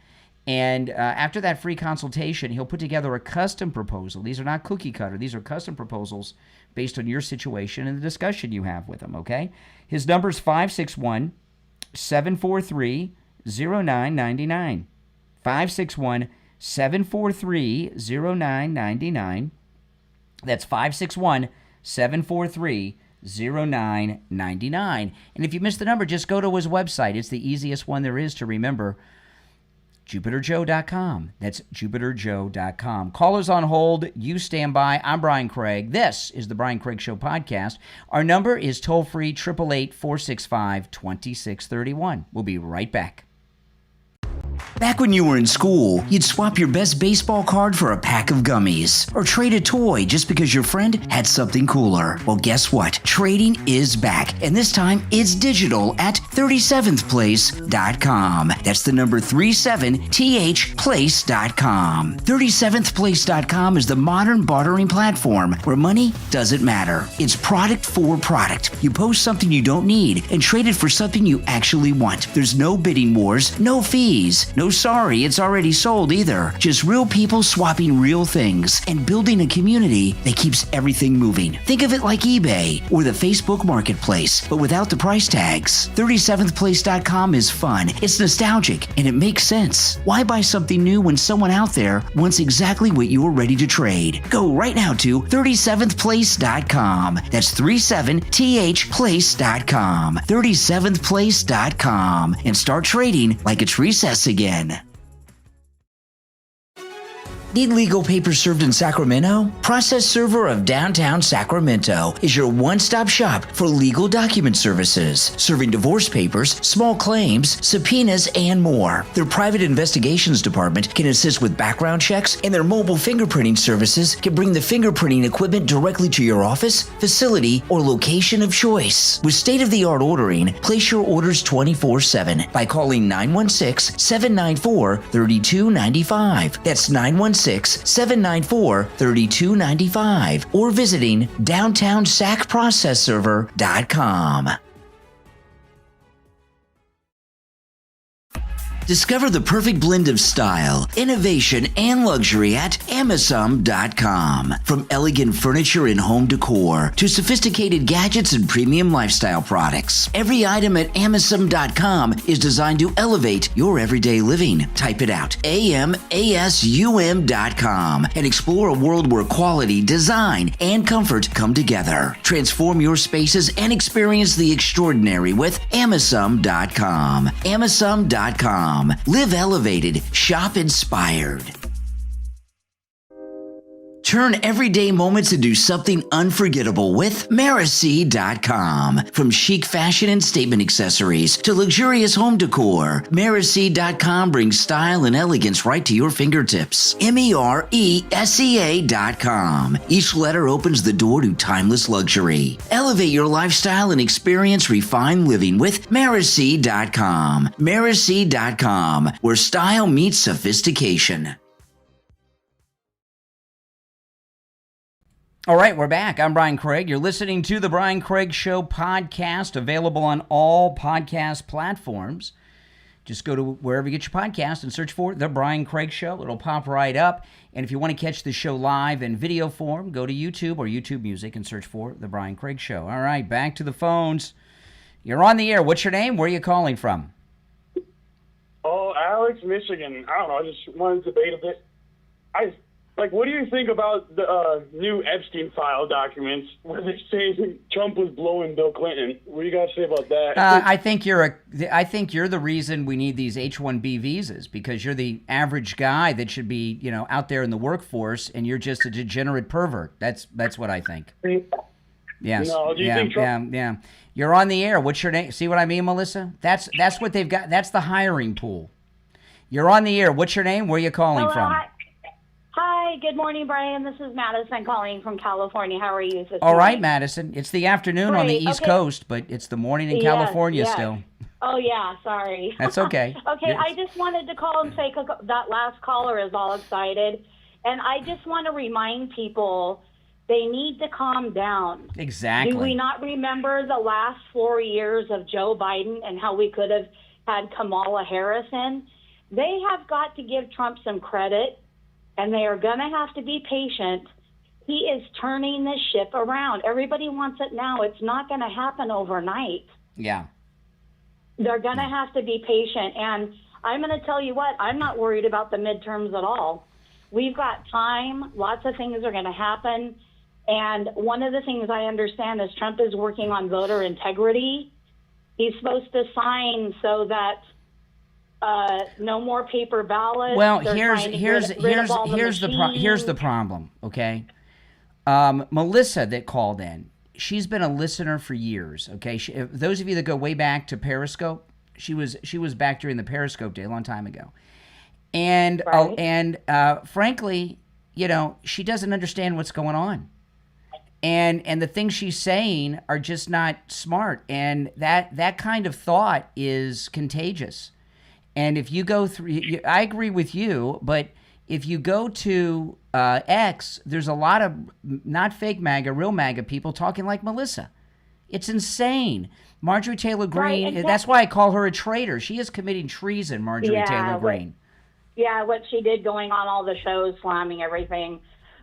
And after that free consultation, he'll put together a custom proposal. These are not cookie cutter. These are custom proposals based on your situation and the discussion you have with him, okay? His number is 561-743-0999. 561-743-0999. That's 561-743-0999. And if you missed the number, just go to his website. It's the easiest one there is to remember. JupiterJoe.com. That's JupiterJoe.com. Callers on hold. You stand by. I'm Brian Craig. This is the Brian Craig Show podcast. Our number is toll-free, 888-465-2631. We'll be right back. Back when you were in school, you'd swap your best baseball card for a pack of gummies, or trade a toy just because your friend had something cooler. Well, guess what? Trading is back, and this time it's digital at 37thplace.com. That's the number 37thplace.com. 37thplace.com is the modern bartering platform where money doesn't matter. It's product for product. You post something you don't need and trade it for something you actually want. There's no bidding wars, no fees, no sorry, it's already sold either. Just real people swapping real things and building a community that keeps everything moving. Think of it like eBay or the Facebook Marketplace, but without the price tags. 37thplace.com is fun, it's nostalgic, and it makes sense. Why buy something new when someone out there wants exactly what you're ready to trade? Go right now to 37thplace.com. That's 37thplace.com. 37thplace.com, and start trading like it's recess again. Need legal papers served in Sacramento? Process Server of downtown Sacramento is your one-stop shop for legal document services, serving divorce papers, small claims, subpoenas, and more. Their private investigations department can assist with background checks, and their mobile fingerprinting services can bring the fingerprinting equipment directly to your office, facility, or location of choice. With state-of-the-art ordering, place your orders 24/7 by calling 916-794-3295. That's 916-794-3295, or visiting downtownsacprocessserver.com. Discover the perfect blend of style, innovation, and luxury at Amazon.com. From elegant furniture and home decor to sophisticated gadgets and premium lifestyle products, every item at Amazon.com is designed to elevate your everyday living. Type it out, AMASUM.com, and explore a world where quality, design, and comfort come together. Transform your spaces and experience the extraordinary with Amazon.com. Amazon.com. Live elevated, shop inspired. Turn everyday moments into something unforgettable with Maracy.com. From chic fashion and statement accessories to luxurious home decor, Maracy.com brings style and elegance right to your fingertips. MERESEA.com. Each letter opens the door to timeless luxury. Elevate your lifestyle and experience refined living with Maracy.com. Maracy.com, where style meets sophistication. All right, we're back. I'm Brian Craig. You're listening to the Brian Craig Show podcast, available on all podcast platforms. Just go to wherever you get your podcast and search for The Brian Craig Show. It'll pop right up. And if you want to catch the show live in video form, go to YouTube or YouTube Music and search for The Brian Craig Show. All right, back to the phones. You're on the air. What's your name? Where are you calling from? Oh, Alex, Michigan. I don't know. I just wanted to debate a bit. What do you think about the new Epstein File documents where they say Trump was blowing Bill Clinton? What do you guys say about that? I think you're the reason we need these H-1B visas, because you're the average guy that should be, out there in the workforce, and you're just a degenerate pervert. That's what I think. Yes. No, do you think Trump? Yeah. You're on the air. What's your name? See what I mean, Melissa? That's what they've got. That's the hiring pool. You're on the air. What's your name? Where are you calling from? Hi, good morning, Brian. This is Madison calling from California. How are you? All right, Madison. It's the afternoon on the East Coast, but it's the morning in California yes. still. Oh, yeah, sorry. That's okay. Okay, yes. I just wanted to call and say that last caller is all excited. And I just want to remind people they need to calm down. Exactly. Do we not remember the last 4 years of Joe Biden and how we could have had Kamala Harris in? They have got to give Trump some credit. And they are going to have to be patient. He is turning the ship around. Everybody wants it now. It's not going to happen overnight. Yeah. They're going to have to be patient. And I'm going to tell you what, I'm not worried about the midterms at all. We've got time. Lots of things are going to happen. And one of the things I understand is Trump is working on voter integrity. He's supposed to sign so that no more paper ballots. Well, here's the problem. Okay, Melissa that called in, she's been a listener for years. Okay, those of you that go way back to Periscope, she was back during the Periscope day a long time ago, And Right. frankly, you know, she doesn't understand what's going on. And the things she's saying are just not smart. And that kind of thought is contagious. And if you go through, I agree with you, but if you go to X, there's a lot of not fake MAGA, real MAGA people talking like Melissa. It's insane. Marjorie Taylor Greene, Right, that's why I call her a traitor. She is committing treason, Marjorie Taylor Greene. What she did going on all the shows, slamming everything.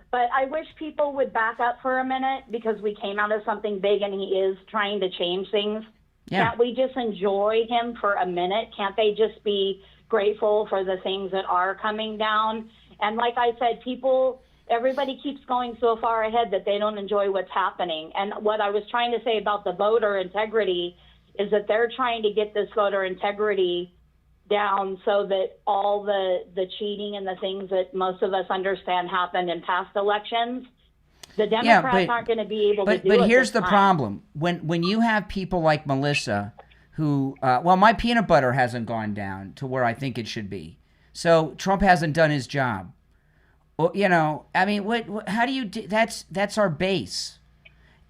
But I wish people would back up for a minute because we came out of something big and he is trying to change things. Yeah. Can't we just enjoy him for a minute? Can't they just be grateful for the things that are coming down? And like I said, everybody keeps going so far ahead that they don't enjoy what's happening. And what I was trying to say about the voter integrity is that they're trying to get this voter integrity down so that all the cheating and the things that most of us understand happened in past elections, the Democrats aren't going to be able to do it. But here's the time. problem. When you have people like Melissa who, my peanut butter hasn't gone down to where I think it should be. So Trump hasn't done his job. Well, you know, I mean, how do you do, that's our base.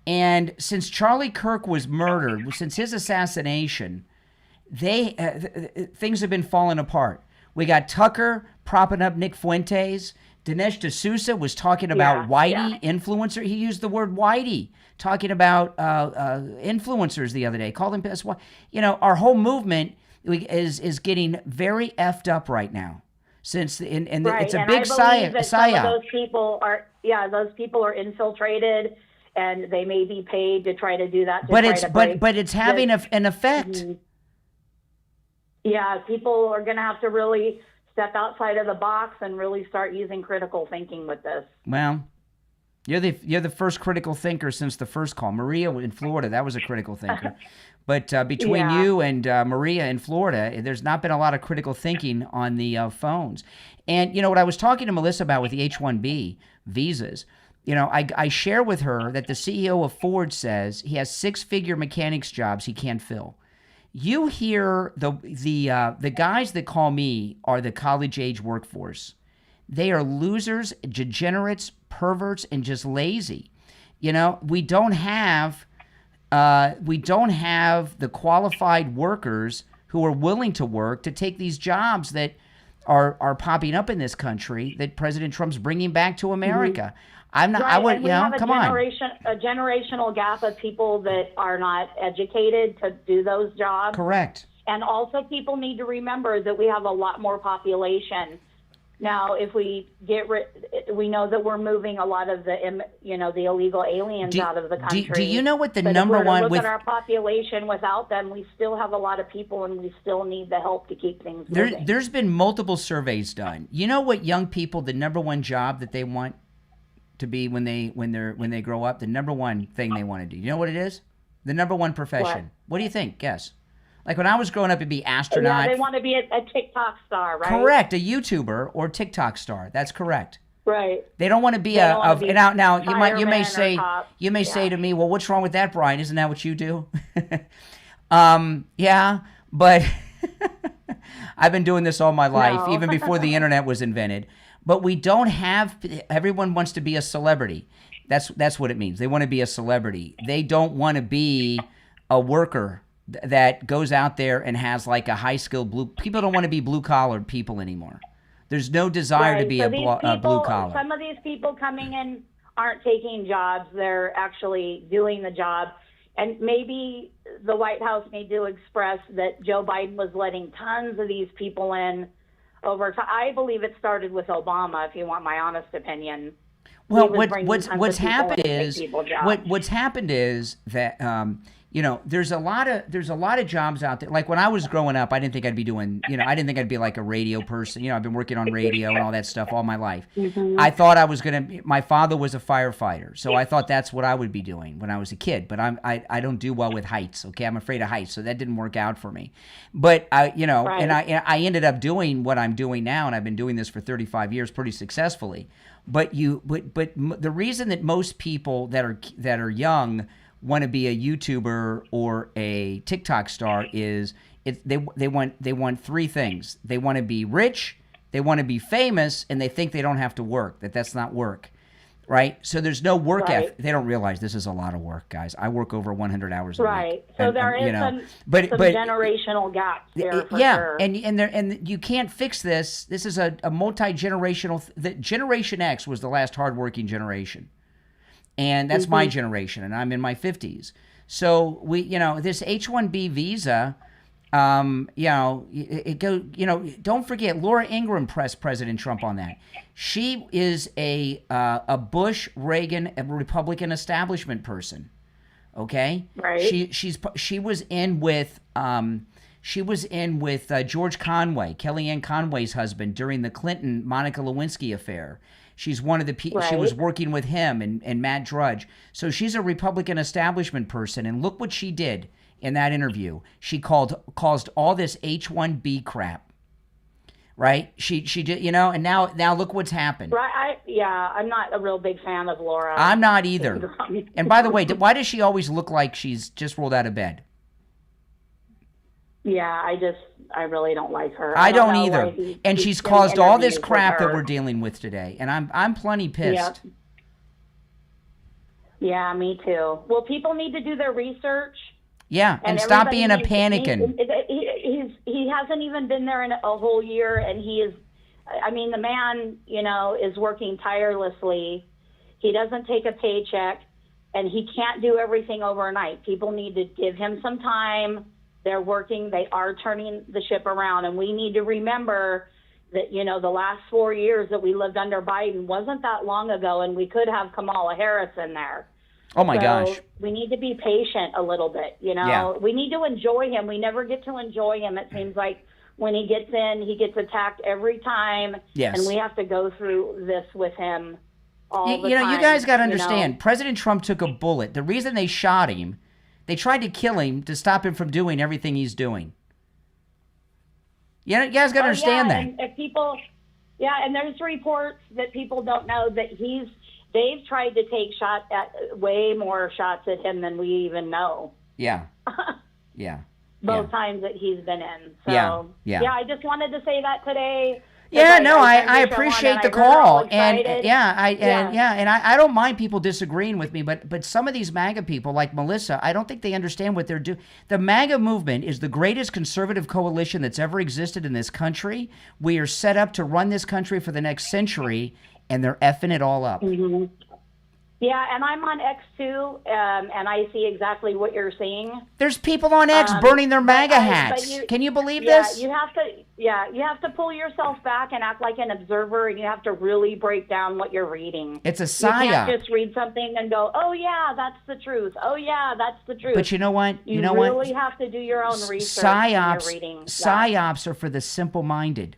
And since Charlie Kirk was murdered, since his assassination, things have been falling apart. We got Tucker propping up Nick Fuentes. Dinesh D'Souza was talking about Whitey, influencer. He used the word Whitey, talking about influencers the other day. Called him, you know, our whole movement is getting very effed up right now. Since it's a big psyop. Some of those people are infiltrated, and they may be paid to try to do that. But it's having an effect. Mm-hmm. Yeah, people are going to have to really step outside of the box and really start using critical thinking with this. Well, you're the first critical thinker since the first call. Maria in Florida, that was a critical thinker. But between you and Maria in Florida, there's not been a lot of critical thinking on the phones. And, you know, what I was talking to Melissa about with the H-1B visas, you know, I share with her that the CEO of Ford says he has 6-figure mechanics jobs he can't fill. You hear the guys that call me are the college-age workforce. They are losers, degenerates, perverts, and just lazy. You know, we don't have the qualified workers who are willing to work to take these jobs that are popping up in this country that President Trump's bringing back to America. I'm not. Right, I would. and You know, come on. A generational gap of people that are not educated to do those jobs. Correct. And also, people need to remember that we have a lot more population. Now, if we we know that we're moving a lot of the illegal aliens out of the country. Do you know what the but number if we're one to look at our population without them, we still have a lot of people, and we still need the help to keep things moving. There's been multiple surveys done. You know what young people, the number one job that they want to be when they grow up, the number one thing they want to do. You know what it is? The number one profession. What do you think? Guess. Like when I was growing up, it'd be astronaut. Yeah, they want to be a TikTok star, right? Correct, a YouTuber or TikTok star. That's correct. Right. They don't want to be now you may say say to me, well, what's wrong with that, Brian? Isn't that what you do? Yeah, but I've been doing this all my life, even before the internet was invented. But we don't have. Everyone wants to be a celebrity. That's what it means. They want to be a celebrity. They don't want to be a worker that goes out there and has like a high-skilled blue. People don't want to be blue-collar people anymore. There's no desire to be a blue-collar. Some of these people coming in aren't taking jobs. They're actually doing the job. And maybe the White House need to express that Joe Biden was letting tons of these people in over time. I believe it started with Obama, if you want my honest opinion. Well, what's happened is that there's a lot of jobs out there. Like when I was growing up, I didn't think I'd be doing, I didn't think I'd be like a radio person. I've been working on radio and all that stuff all my life. Mm-hmm. I thought I was my father was a firefighter, so I thought that's what I would be doing when I was a kid. But I don't do well with heights. Okay, I'm afraid of heights, so that didn't work out for me. But right. And I ended up doing what I'm doing now, and I've been doing this for 35 years pretty successfully. But the reason that most people that are young want to be a YouTuber or a TikTok star is they want three things. They want to be rich, They want to be famous, and they think they don't have to work, that's not work, right? So there's no work ethic. They don't realize this is a lot of work, guys. I work over 100 hours a week. Right. So there is some generational gaps there for sure. And you can't fix this. This is a multi-generational. Generation X was the last hardworking generation. And that's my generation, and I'm in my 50s. So this H-1B visa, don't forget, Laura Ingraham pressed President Trump on that. She is a Bush, Reagan, a Republican establishment person. Okay, right. She was in with George Conway, Kellyanne Conway's husband, during the Clinton Monica Lewinsky affair. She's one of the people. She was working with him and Matt Drudge. So she's a Republican establishment person, and look what she did in that interview. She caused all this H-1B crap. Right? She did, and now look what's happened. Right. I'm not a real big fan of Laura. I'm not either. And by the way, why does she always look like she's just rolled out of bed? Yeah, I really don't like her. I don't either. And she's caused all this crap that we're dealing with today. And I'm plenty pissed. Yeah, me too. Well, people need to do their research. Yeah, and stop being a panicking. He hasn't even been there in a whole year, and the man, is working tirelessly. He doesn't take a paycheck, and he can't do everything overnight. People need to give him some time. They're working. They are turning the ship around. And we need to remember that, the last 4 years that we lived under Biden wasn't that long ago, and we could have Kamala Harris in there. Oh, my gosh. We need to be patient a little bit, Yeah. We need to enjoy him. We never get to enjoy him. It seems like when he gets in, he gets attacked every time. Yes. And we have to go through this with him all the time. You guys got to understand, President Trump took a bullet. The reason they shot him, they tried to kill him to stop him from doing everything he's doing. You guys got to understand that. And and there's reports that people don't know that they've tried to take way more shots at him than we even know. Yeah. Yeah. Both times that he's been in. So, I just wanted to say that today. Yeah, I appreciate the call, and I don't mind people disagreeing with me, but some of these MAGA people, like Melissa, I don't think they understand what they're doing. The MAGA movement is the greatest conservative coalition that's ever existed in this country. We are set up to run this country for the next century, and they're effing it all up. Mm-hmm. Yeah, and I'm on X too, and I see exactly what you're seeing. There's people on X burning their MAGA hats. Can you believe this? You have to pull yourself back and act like an observer, and you have to really break down what you're reading. It's a psyop. You can't just read something and go, "Oh yeah, that's the truth." Oh yeah, that's the truth. But you know what? You really have to do your own research when you're reading. Psyops are for the simple-minded.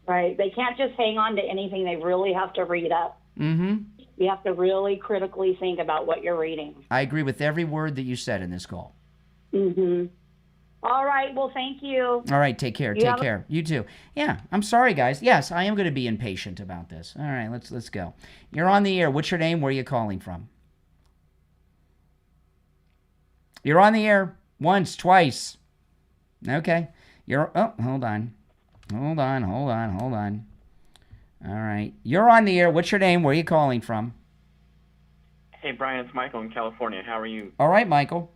Right. They can't just hang on to anything. They really have to read up. Mm-hmm. You have to really critically think about what you're reading. I agree with every word that you said in this call. Mm-hmm. All right. Well, thank you. All right. Take care. Take care. You too. Yeah. I'm sorry, guys. Yes, I am going to be impatient about this. All right. Let's go. You're on the air. What's your name? Where are you calling from? You're on the air once, twice. Okay. Hold on. All right. You're on the air. What's your name? Where are you calling from? Hey, Brian, it's Michael in California. How are you? All right, Michael.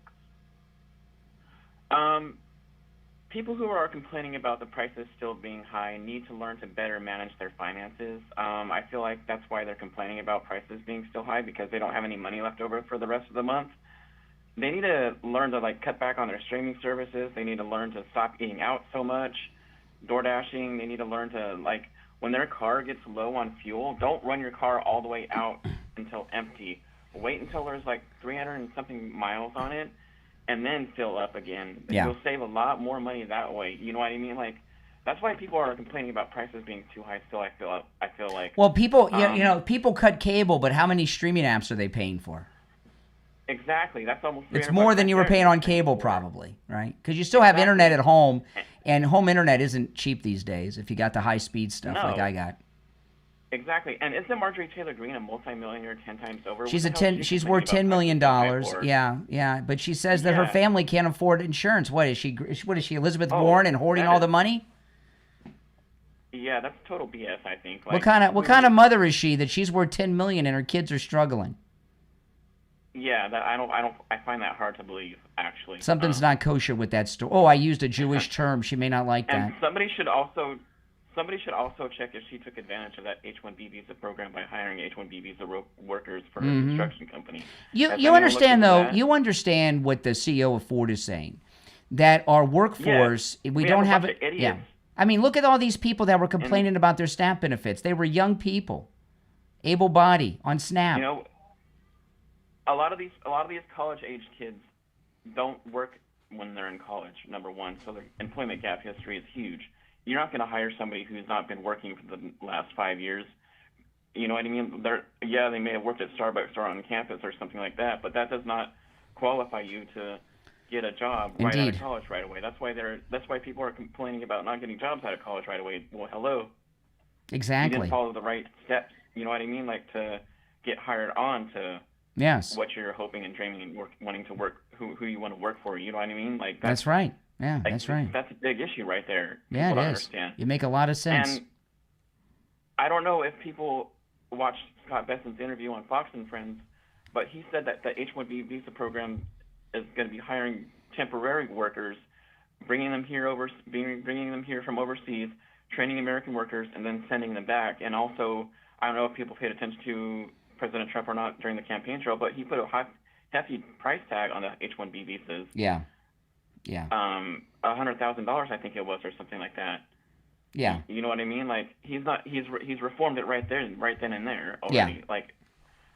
People who are complaining about the prices still being high need to learn to better manage their finances. I feel like that's why they're complaining about prices being still high, because they don't have any money left over for the rest of the month. They need to learn to cut back on their streaming services. They need to learn to stop eating out so much. Door dashing. They need to learn to when their car gets low on fuel, don't run your car all the way out until empty. Wait until there's 300 and something miles on it, and then fill up again. Yeah. You'll save a lot more money that way. You know what I mean? That's why people are complaining about prices being too high. Still, I feel like. Well, people, people cut cable, but how many streaming apps are they paying for? Exactly. That's almost. It's more than you were paying on cable, probably, right? Because you still have internet at home, and home internet isn't cheap these days if you got the high-speed stuff like I got. Exactly. And isn't Marjorie Taylor Greene a multimillionaire 10 times over? She's worth $10 million. Yeah. But she says that her family can't afford insurance. What is she, Elizabeth Warren, and hoarding all the money? Yeah, that's total BS. I think. What kind of mother is she that she's worth $10 million and her kids are struggling? Yeah, I find that hard to believe. Actually, Something's not kosher with that story. Oh, I used a Jewish term. She may not like that. And somebody should also check if she took advantage of that H-1B visa program by hiring H-1B visa workers for her construction company. You understand though? You understand what the CEO of Ford is saying, that our workforce we don't have it. Yeah. I mean, look at all these people that were complaining about their SNAP benefits. They were young people, able-bodied, on SNAP. You know, a lot of these college-aged kids don't work when they're in college. Number one, so their employment gap history is huge. You're not going to hire somebody who's not been working for the last 5 years. You know what I mean? They may have worked at Starbucks or on campus or something like that, but that does not qualify you to get a job right out of college right away. That's why people are complaining about not getting jobs out of college right away. Well, hello. Exactly. You didn't follow the right steps. You know what I mean? Like to get hired on to what you're hoping and dreaming and wanting to work, who you want to work for. You know what I mean? Like that's right. Yeah, that's right. That's a big issue right there. Yeah, people it don't is. Understand. You make a lot of sense. And I don't know if people watched Scott Besson's interview on Fox and Friends, but he said that the H-1B visa program is going to be hiring temporary workers, bringing them here from overseas, training American workers, and then sending them back. And also, I don't know if people paid attention to President Trump or not during the campaign trail, but he put a hefty price tag on the H-1B visas. Yeah. $100,000, I think it was, or something like that. Yeah. You know what I mean? Like he's reformed it right then and there already. Yeah. Like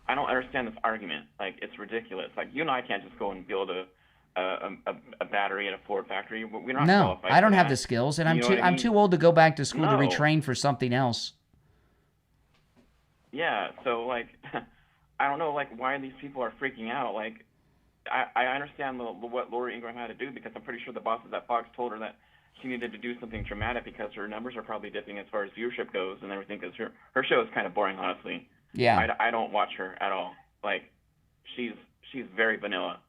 I don't understand this argument. Like it's ridiculous. Like you and I can't just go and build a battery at a Ford factory. We're not qualified. I don't have the skills, and I'm too old to go back to school to retrain for something else. Yeah. So like, I don't know like why these people are freaking out. Like I understand what Lori Ingraham had to do because I'm pretty sure the bosses at Fox told her that she needed to do something dramatic because her numbers are probably dipping as far as viewership goes and everything. Because her show is kind of boring, honestly. Yeah. I don't watch her at all. Like she's very vanilla.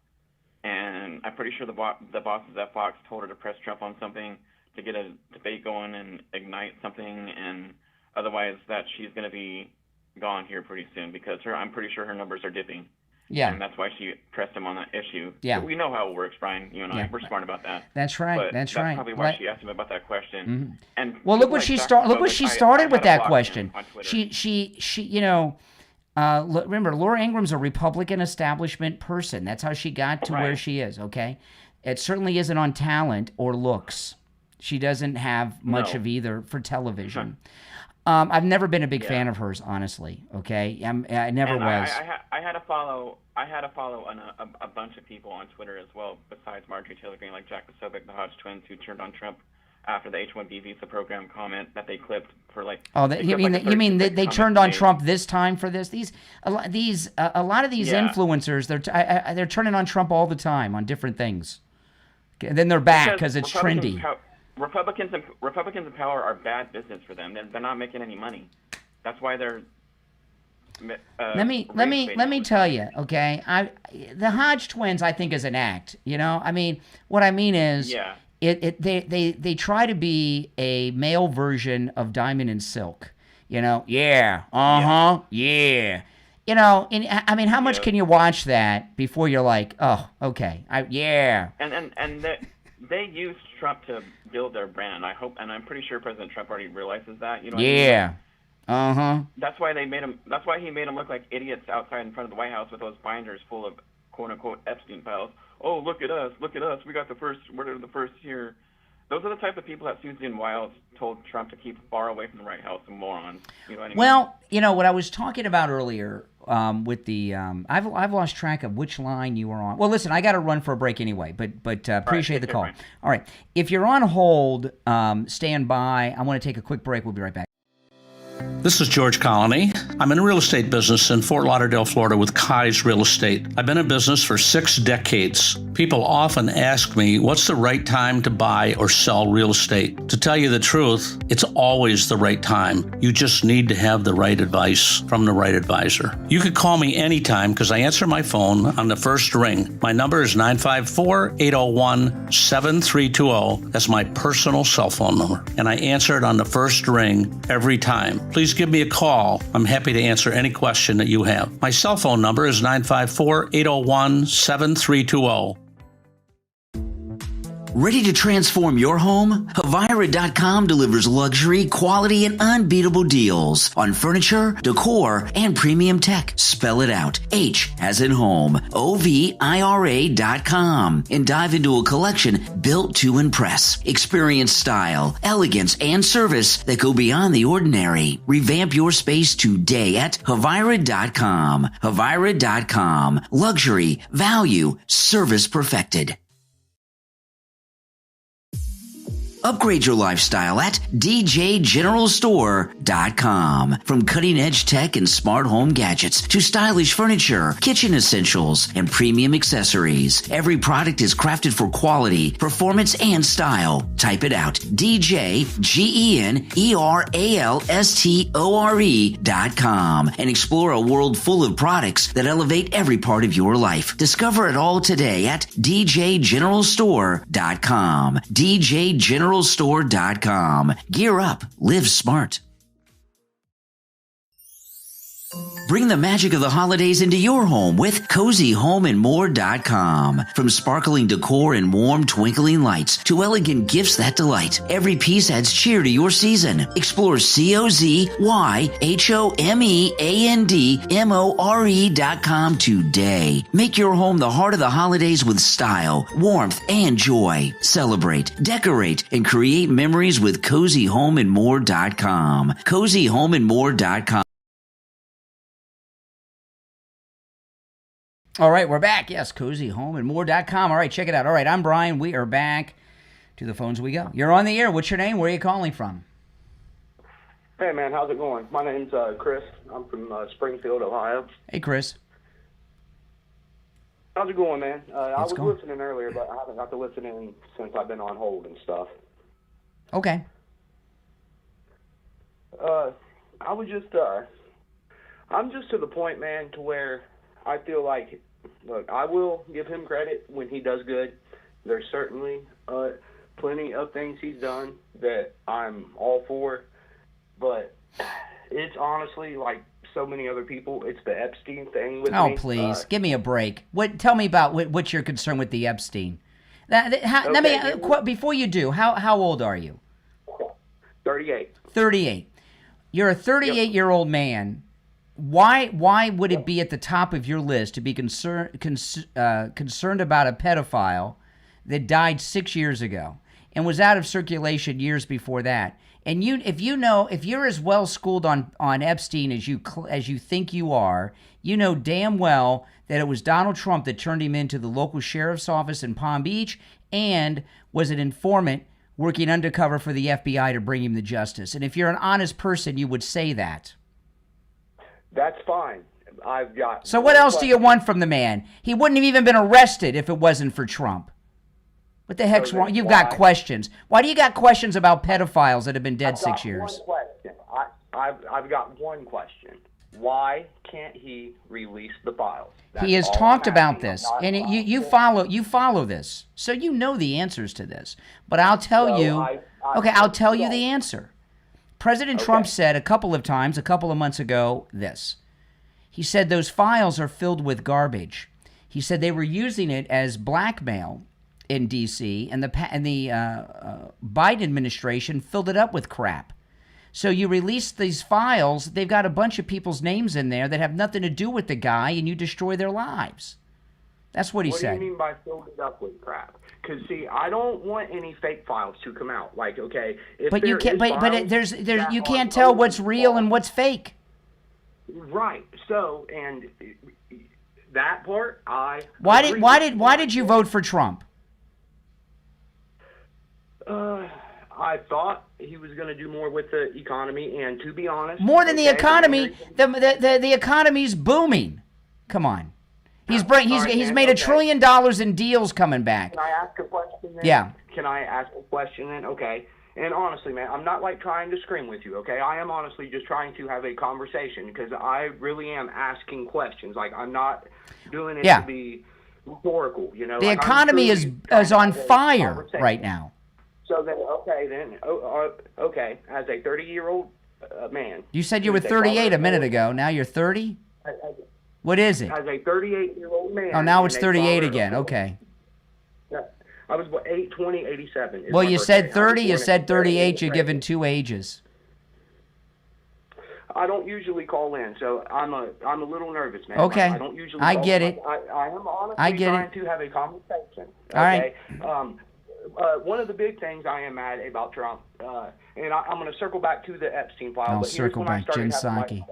And I'm pretty sure the bosses at Fox told her to press Trump on something to get a debate going and ignite something, and otherwise that she's going to be gone here pretty soon because I'm pretty sure her numbers are dipping. Yeah. And that's why she pressed him on that issue. Yeah. So we know how it works, Brian. You and I, we're smart about that. That's right. But that's right. That's probably why she asked him about that question. Mm-hmm. And well, look what she started. Look what she started with that question. She you know. Remember, Laura Ingram's a Republican establishment person. That's how she got to where she is, okay? It certainly isn't on talent or looks. She doesn't have much of either for television. I've never been a big fan of hers, honestly, okay? I never was. I had to follow a bunch of people on Twitter as well, besides Marjorie Taylor Greene, like Jack Posobiec, the Hodge twins, who turned on Trump after the H-1B visa program comment that they clipped for like. Oh, you mean they turned on Trump this time for this? A lot of these influencers, they're turning on Trump all the time on different things, and then they're back because it's trendy. Republicans in power are bad business for them. They're not making any money. That's why they're. Let me tell you, okay? The Hodge twins, I think, is an act. You know, I mean, what I mean is. Yeah. They try to be a male version of Diamond and Silk, you know. Yeah, yeah. You know, I mean, how much can you watch that before you're like, oh, okay, yeah. And they used Trump to build their brand. I hope, and I'm pretty sure President Trump already realizes that. You know. Yeah. What I mean? That's why That's why he made them look like idiots outside in front of the White House with those binders full of quote unquote Epstein Files. Oh, look at us, we got the first, we're the first here. Those are the type of people that Susan Wiles told Trump to keep far away from the White House, and morons. You know what I mean? Well, you know, what I was talking about earlier with the, I've lost track of which line you were on. Well, listen, I got to run for a break anyway, but appreciate the call. All right. If you're on hold, stand by. I want to take a quick break. We'll be right back. This is George Colony. I'm in the real estate business in Fort Lauderdale, Florida with Kai's Real Estate. I've been in business for 6 decades. People often ask me, what's the right time to buy or sell real estate? To tell you the truth, it's always the right time. You just need to have the right advice from the right advisor. You can call me anytime because I answer my phone on the first ring. My number is 954-801-7320. That's my personal cell phone number. And I answer it on the first ring every time. Please give me a call. I'm happy to answer any question that you have. My cell phone number is 954-801-7320. Ready to transform your home? Havira.com delivers luxury, quality, and unbeatable deals on furniture, decor, and premium tech. Spell it out. H as in home. Ovira.com. And dive into a collection built to impress. Experience style, elegance, and service that go beyond the ordinary. Revamp your space today at Havira.com. Havira.com. Luxury, value, service perfected. Upgrade your lifestyle at djgeneralstore.com. From cutting-edge tech and smart home gadgets to stylish furniture, kitchen essentials, and premium accessories, every product is crafted for quality, performance, and style. Type it out, djgeneralstore.com, and explore a world full of products that elevate every part of your life. Discover it all today at djgeneralstore.com. djgeneralstore.com. Gear up. Live smart. Bring the magic of the holidays into your home with CozyHomeAndMore.com. From sparkling decor and warm twinkling lights to elegant gifts that delight, every piece adds cheer to your season. Explore CozyHomeAndMore.com today. Make your home the heart of the holidays with style, warmth, and joy. Celebrate, decorate, and create memories with CozyHomeAndMore.com. CozyHomeAndMore.com. All right, we're back. Yes, CozyHomeAndMore.com. All right, check it out. All right, I'm Brian. We are back. To the phones we go. You're on the air. What's your name? Where are you calling from? Hey, man. How's it going? My name's Chris. I'm from Springfield, Ohio. Hey, Chris. How's it going, man? I was going? listening earlier, but I haven't got to listen in since I've been on hold and stuff. Okay. I was just, I'm just to the point, man, to where I feel like, look, I will give him credit when he does good. There's certainly plenty of things he's done that I'm all for, but it's honestly like so many other people. It's the Epstein thing with me. Oh, please, give me a break. Tell me about what's your concern with the Epstein? Before you do, how old are you? 38. 38. You're a 38-year-old man. Why would it be at the top of your list to be concerned about a pedophile that died 6 years ago and was out of circulation years before that? And if you're as well schooled on Epstein as you think you are, you know damn well that it was Donald Trump that turned him into the local sheriff's office in Palm Beach and was an informant working undercover for the FBI to bring him to justice. And if you're an honest person, you would say that. That's fine. I've got. So what else do you want from the man? He wouldn't have even been arrested if it wasn't for Trump. What the heck's wrong? You've got questions. Why do you got questions about pedophiles that have been dead 6 years? One question. I've got one question. Why can't he release the files? He has talked about this, and you follow this, so you know the answers to this. But I'll tell you. I'll tell you the answer. President Trump said a couple of times, a couple of months ago, this. He said those files are filled with garbage. He said they were using it as blackmail in D.C., and the Biden administration filled it up with crap. So you release these files, they've got a bunch of people's names in there that have nothing to do with the guy, and you destroy their lives. That's what he said. What do you mean by filled it up with crap? Because see, I don't want any fake files to come out. Like, okay, if but you can't. You can't tell what's real and what's fake. Right. So, and that part, Why did you vote for Trump? I thought he was going to do more with the economy, and to be honest, More than the economy, the economy's booming. Come on. He's made $1 trillion in deals coming back. Can I ask a question then? Yeah. Can I ask a question then? Okay. And honestly, man, I'm not like trying to scream with you, okay? I am honestly just trying to have a conversation because I really am asking questions. Like, I'm not doing it to be rhetorical, you know? The like, economy is on fire right now. So then, okay, as a 30-year-old man. You said you were 38 a minute ago. Now you're 30? What is it? As a 38-year-old man. Oh, now it's 38 again. Okay. I was 20, 87. Well, you said 30, you said 38. You're given two ages. I don't usually call in, so I'm a little nervous, man. Okay. I don't usually I call get in. it. I am honestly trying to have a conversation. All right. One of the big things I am mad about Trump, and I'm going to circle back to the Epstein Files. I'll but circle back, Jen Psaki.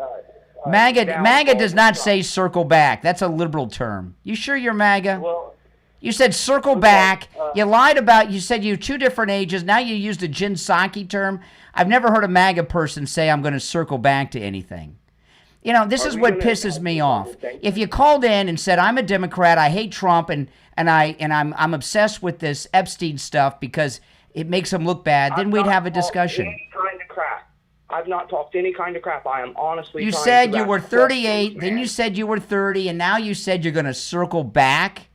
MAGA MAGA does not say circle back. That's a liberal term. You sure you're MAGA? Well, you said circle back. You lied about, you said you're two different ages. Now you used the Jen Psaki term. I've never heard a MAGA person say I'm going to circle back to anything. You know, this is what pisses me off. If you called in and said, I'm a Democrat, I hate Trump, and I'm obsessed with this Epstein stuff because it makes him look bad, then we'd have a discussion. Any kind of crap. I've not talked any kind of crap. I am honestly You trying said to you were ask 38, questions, then man. you said you were 30, and now you said you're going to circle back?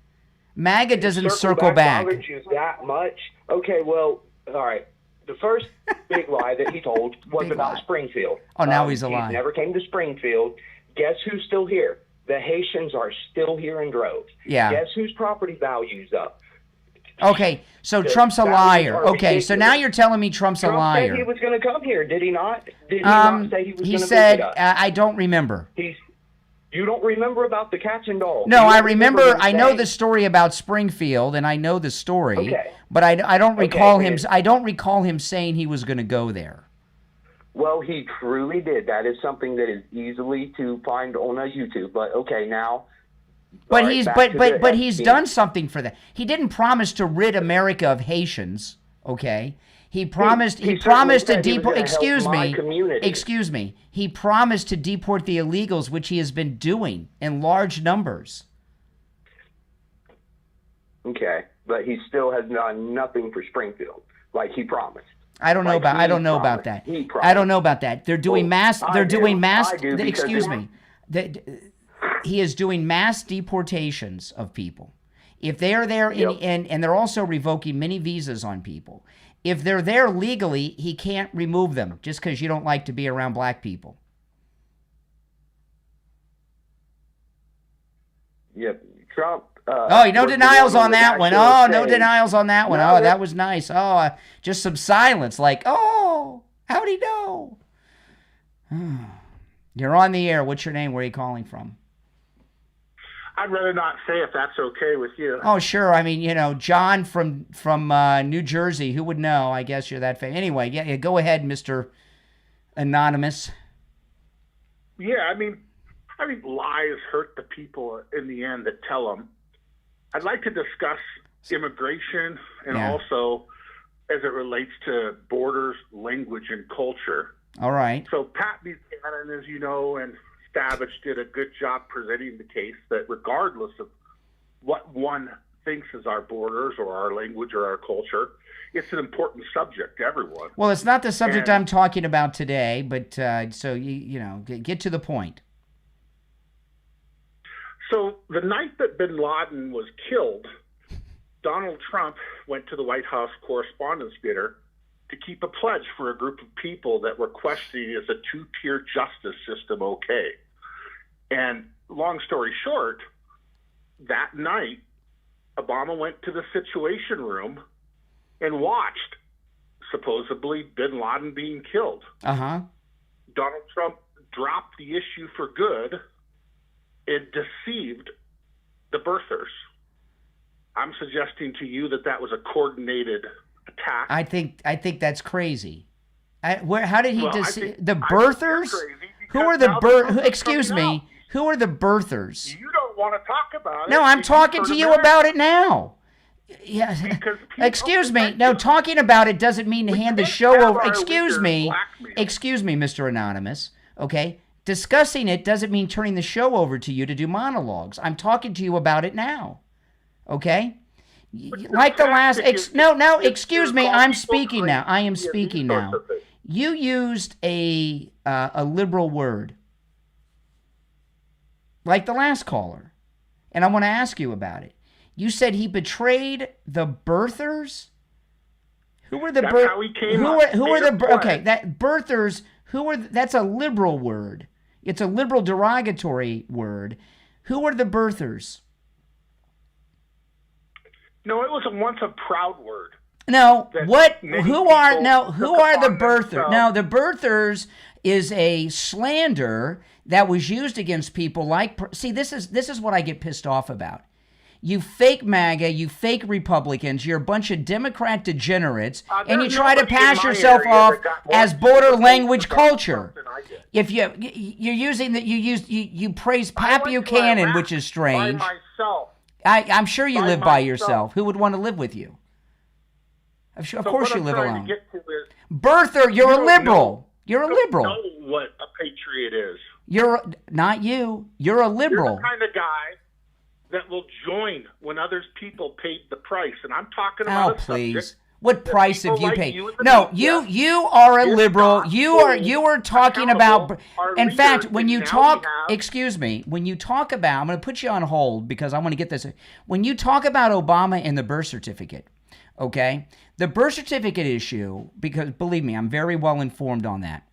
MAGA doesn't circle back. Bothered you that much? Okay, well, all right. The first big lie that he told was about Springfield. Oh, now he's a He lie. never came to Springfield. Guess who's still here? The Haitians are still here in droves. Yeah. Guess whose property value's up? Okay, so Trump's a liar. Okay, so now you're telling me Trump's a Trump liar. said he was going to come here, did he not? Did he not say he was going to said, visit us? I don't remember. You don't remember about the cats and dogs? No, You I don't remember. him I know saying- the story about Springfield, and I know the story. Okay. But I don't recall Okay, him. I don't recall him saying he was going to go there. Well, he truly did. That is something that is easily to find on YouTube. But okay, now. But all right, he's back to the he's Epstein. done something for that. He didn't promise to rid America of Haitians. Okay. He promised. He promised to said he was deport. gonna help Excuse my me. community. Excuse me. He promised to deport the illegals, which he has been doing in large numbers. Okay, but he still has done nothing for Springfield, like he promised. I don't know about. I don't know about that. I don't know about that. They're doing mass. They're doing mass. Excuse me. He is doing mass deportations of people. If they are there, and they're also revoking many visas on people. If they're there legally, he can't remove them just because you don't like to be around black people. Yep, Trump. Oh, no denials on that one. Oh, no denials on that one. Oh, that was nice. Oh, just some silence like, oh, how'd he know? You're on the air. What's your name? Where are you calling from? I'd rather not say if that's okay with you. Oh, sure. I mean, you know, John from New Jersey. Who would know? I guess you're that famous. Anyway, yeah, go ahead, Mr. Anonymous. Yeah, I mean, lies hurt the people in the end that tell them. I'd like to discuss immigration and also as it relates to borders, language, and culture. All right. So Pat Buchanan, as you know, and Stavich did a good job presenting the case that regardless of what one thinks is our borders or our language or our culture, it's an important subject to everyone. Well, it's not the subject I'm talking about today, but so you know, get to the point. So the night that bin Laden was killed, Donald Trump went to the White House Correspondents' Dinner to keep a pledge for a group of people that were questioning is a two-tier justice system okay? And long story short, that night, Obama went to the Situation Room and watched, supposedly, bin Laden being killed. Uh-huh. Donald Trump dropped the issue for good and deceived the birthers. I'm suggesting to you that that was a coordinated attack. I think that's crazy. How did he deceive the I birthers? think you're crazy Who are the Excuse me. Who are the birthers? You don't want to talk about it. No, I'm talking to you about it now. Yeah. Because Excuse me. No, talking about it doesn't mean to hand the show over. Excuse me, Mr. Anonymous. Okay? Discussing it doesn't mean turning the show over to you to do monologues. I'm talking to you about it now. Okay? Like the last... excuse me. I'm speaking now. I am speaking now. You used a liberal word. Like the last caller. And I want to ask you about it. You said he betrayed the birthers? Who were the birthers? Who are the okay, that birthers, that's a liberal word. It's a liberal derogatory word. Who are the birthers? No, it was once a proud word. No, who are the birthers? No, the birthers is a slander that was used against people like, see, this is what I get pissed off about. You fake MAGA, you fake Republicans, you're a bunch of Democrat degenerates, and you try to pass yourself off as border language culture. If you're using that, you praise Pat Buchanan, which is strange. By myself. I'm sure you live by yourself. Who would want to live with you? Of course you live alone. Birther, you're a liberal. You're a liberal. You know what a patriot is. Not you. You're a liberal. You're the kind of guy that will join when others people paid the price, and I'm talking about. Oh, please! What price have you paid? No, you are a liberal. You are talking about. In fact, when you talk, excuse me, when you talk about, I'm going to put you on hold because I want to get this. When you talk about Obama and the birth certificate, okay, the birth certificate issue, because believe me, I'm very well informed on that.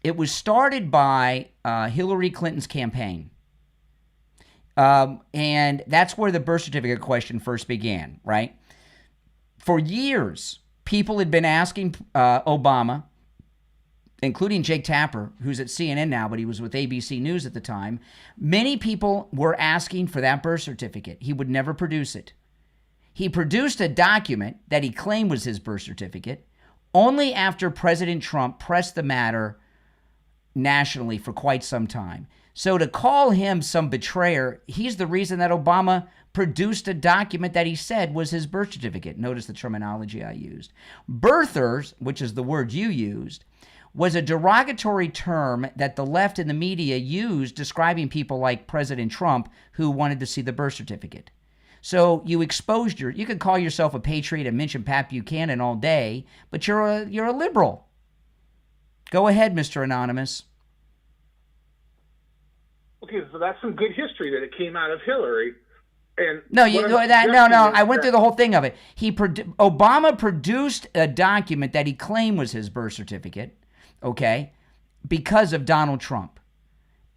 It was started by Hillary Clinton's campaign. And that's where the birth certificate question first began, right? For years, people had been asking Obama, including Jake Tapper, who's at CNN now, but he was with ABC News at the time. Many people were asking for that birth certificate. He would never produce it. He produced a document that he claimed was his birth certificate only after President Trump pressed the matter nationally for quite some time. So to call him some betrayer, he's the reason that Obama produced a document that he said was his birth certificate. Notice the terminology I used. Birthers, which is the word you used, was a derogatory term that the left and the media used describing people like President Trump who wanted to see the birth certificate. So you exposed you could call yourself a patriot and mention Pat Buchanan all day, but you're a liberal. Go ahead, Mr. Anonymous. Okay, so that's some good history that it came out of Hillary. And no. I went through the whole thing of it. Obama produced a document that he claimed was his birth certificate, okay, because of Donald Trump,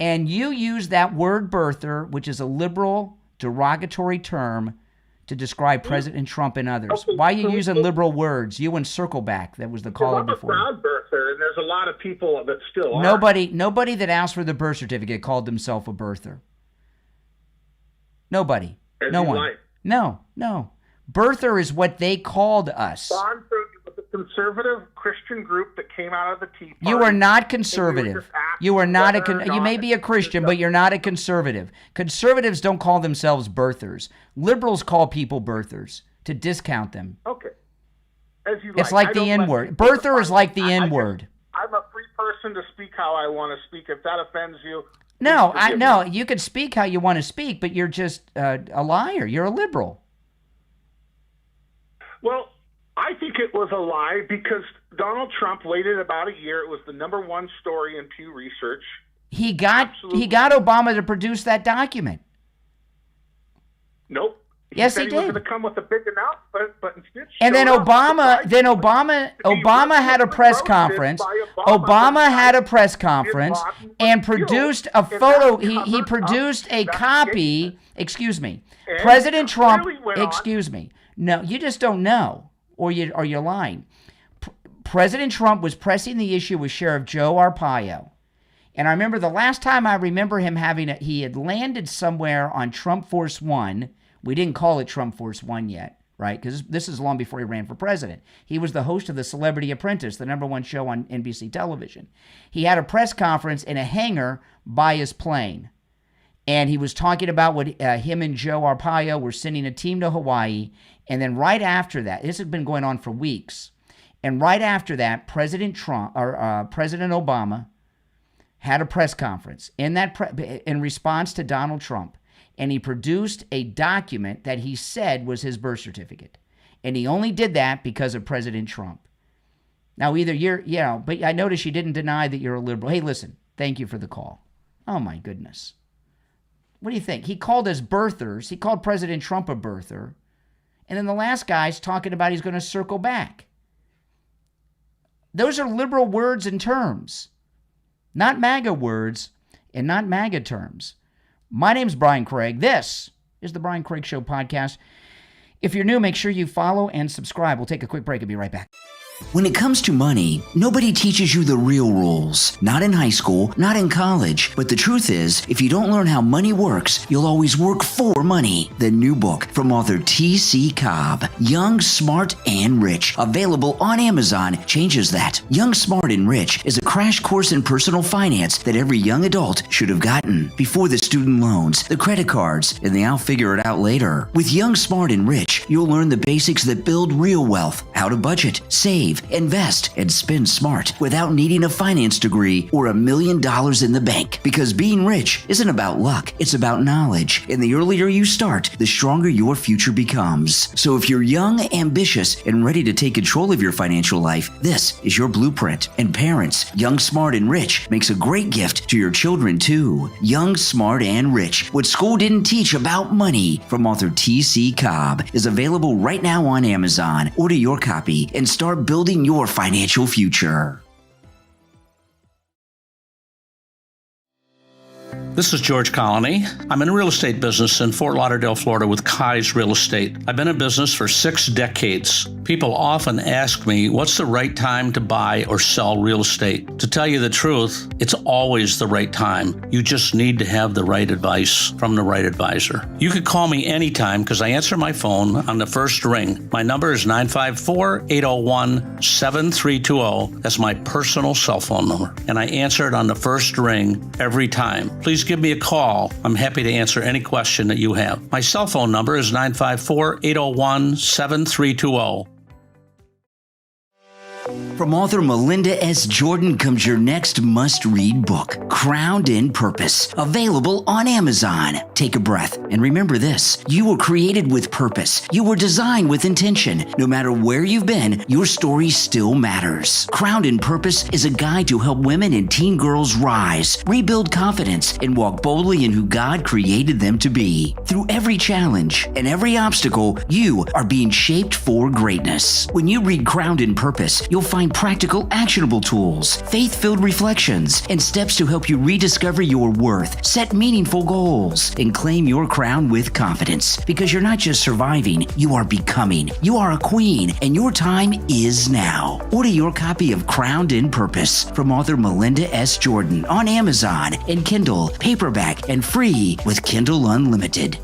and you used that word birther, which is a liberal derogatory term, to describe President Trump and others. Okay, why are you using liberal words? You and Circleback, that was the caller before. I'm a proud birther, and there's a lot of people that still are. Nobody that asked for the birth certificate called themselves a birther. Nobody. No one. Like. No. Birther is what they called us. The conservative Christian group that came out of the Tea Party. You are not conservative. You are not you may be a Christian, but you're not a conservative. Conservatives don't call themselves birthers. Liberals call people birthers to discount them. Okay. It's like the N-word. Birther is like the N-word. I'm a free person to speak how I want to speak. If that offends you, no. You can speak how you want to speak, but you're just a liar. You're a liberal. Well, I think it was a lie because Donald Trump waited about a year. It was the #1 story in Pew Research. He got Obama to produce that document. Nope. Yes, he did. He was going to come with a big announcement, but instead. And then Obama had a press conference. Obama had a press conference and produced a photo. He produced a copy. Excuse me, President Trump. Excuse me. No, you just don't know, or you're lying. President Trump was pressing the issue with Sheriff Joe Arpaio. And I remember the last time I remember him he had landed somewhere on Trump Force One. We didn't call it Trump Force One yet, right? Because this is long before he ran for president. He was the host of The Celebrity Apprentice, the #1 show on NBC television. He had a press conference in a hangar by his plane. And he was talking about what him and Joe Arpaio were sending a team to Hawaii. And then right after that, this had been going on for weeks. And right after that, President Obama had a press conference in response to Donald Trump. And he produced a document that he said was his birth certificate. And he only did that because of President Trump. Now, either but I notice you didn't deny that you're a liberal. Hey, listen, thank you for the call. Oh, my goodness. What do you think? He called us birthers. He called President Trump a birther. And then the last guy's talking about he's going to circle back. Those are liberal words and terms, not MAGA words and not MAGA terms. My name's Brian Craig. This is the Brian Craig Show podcast. If you're new, make sure you follow and subscribe. We'll take a quick break and be right back. When it comes to money, nobody teaches you the real rules. Not in high school, not in college. But the truth is, if you don't learn how money works, you'll always work for money. The new book from author T.C. Cobb, Young, Smart, and Rich, available on Amazon, changes that. Young, Smart, and Rich is a crash course in personal finance that every young adult should have gotten before the student loans, the credit cards, and the I'll figure it out later. With Young, Smart, and Rich, you'll learn the basics that build real wealth, how to budget, save, invest, and spend smart without needing a finance degree or $1 million in the bank. Because being rich isn't about luck, it's about knowledge. And the earlier you start, the stronger your future becomes. So if you're young, ambitious, and ready to take control of your financial life, this is your blueprint. And parents, Young, Smart, and Rich makes a great gift to your children too. Young, Smart, and Rich, what school didn't teach about money, from author T.C. Cobb, is available right now on Amazon. Order your copy and start building your financial future. This is George Colony. I'm in the real estate business in Fort Lauderdale, Florida with Kai's Real Estate. I've been in business for 6 decades. People often ask me, what's the right time to buy or sell real estate? To tell you the truth, it's always the right time. You just need to have the right advice from the right advisor. You could call me anytime because I answer my phone on the first ring. My number is 954-801-7320. That's my personal cell phone number. And I answer it on the first ring every time. Please give me a call. I'm happy to answer any question that you have. My cell phone number is 954-801-7320. From author Melinda S. Jordan comes your next must-read book, Crowned in Purpose, available on Amazon. Take a breath and remember this. You were created with purpose. You were designed with intention. No matter where you've been, your story still matters. Crowned in Purpose is a guide to help women and teen girls rise, rebuild confidence, and walk boldly in who God created them to be. Through every challenge and every obstacle, you are being shaped for greatness. When you read Crowned in Purpose, you'll find practical, actionable tools, faith-filled reflections, and steps to help you rediscover your worth, set meaningful goals, and claim your crown with confidence. Because you're not just surviving, you are becoming. You are a queen, and your time is now. Order your copy of Crowned in Purpose from author Melinda S. Jordan on Amazon and Kindle, paperback, and free with Kindle Unlimited.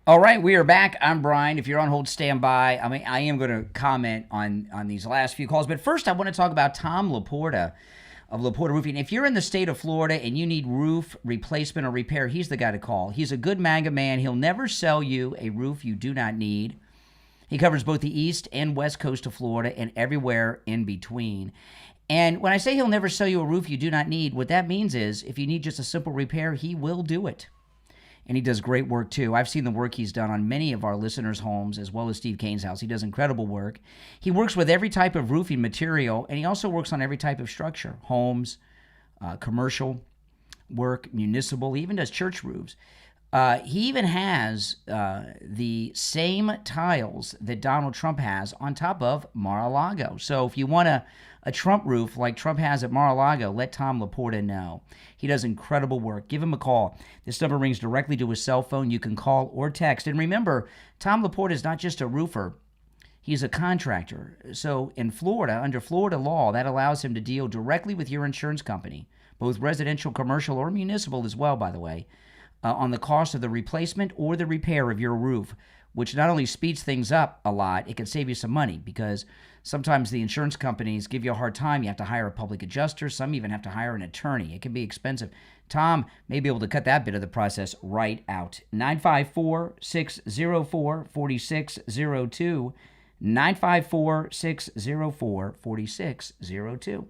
All right, we are back. I'm Brian. If you're on hold, stand by. I am going to comment on these last few calls. But first, I want to talk about Tom Laporta of Laporta Roofing. If you're in the state of Florida and you need roof replacement or repair, he's the guy to call. He's a good MAGA man. He'll never sell you a roof you do not need. He covers both the east and west coast of Florida and everywhere in between. And when I say he'll never sell you a roof you do not need, what that means is if you need just a simple repair, he will do it. And he does great work, too. I've seen the work he's done on many of our listeners' homes, as well as Steve Kane's house. He does incredible work. He works with every type of roofing material, and he also works on every type of structure, homes, commercial work, municipal. He even does church roofs. He even has the same tiles that Donald Trump has on top of Mar-a-Lago. So if you want a Trump roof like Trump has at Mar-a-Lago, let Tom Laporta know. He does incredible work. Give him a call. This number rings directly to his cell phone. You can call or text. And remember, Tom Laporta is not just a roofer. He's a contractor. So in Florida, under Florida law, that allows him to deal directly with your insurance company, both residential, commercial, or municipal as well, by the way, on the cost of the replacement or the repair of your roof. which not only speeds things up a lot, it can save you some money because sometimes the insurance companies give you a hard time. You have to hire a public adjuster. Some even have to hire an attorney. It can be expensive. Tom may be able to cut that bit of the process right out. 954-604-4602. 954-604-4602.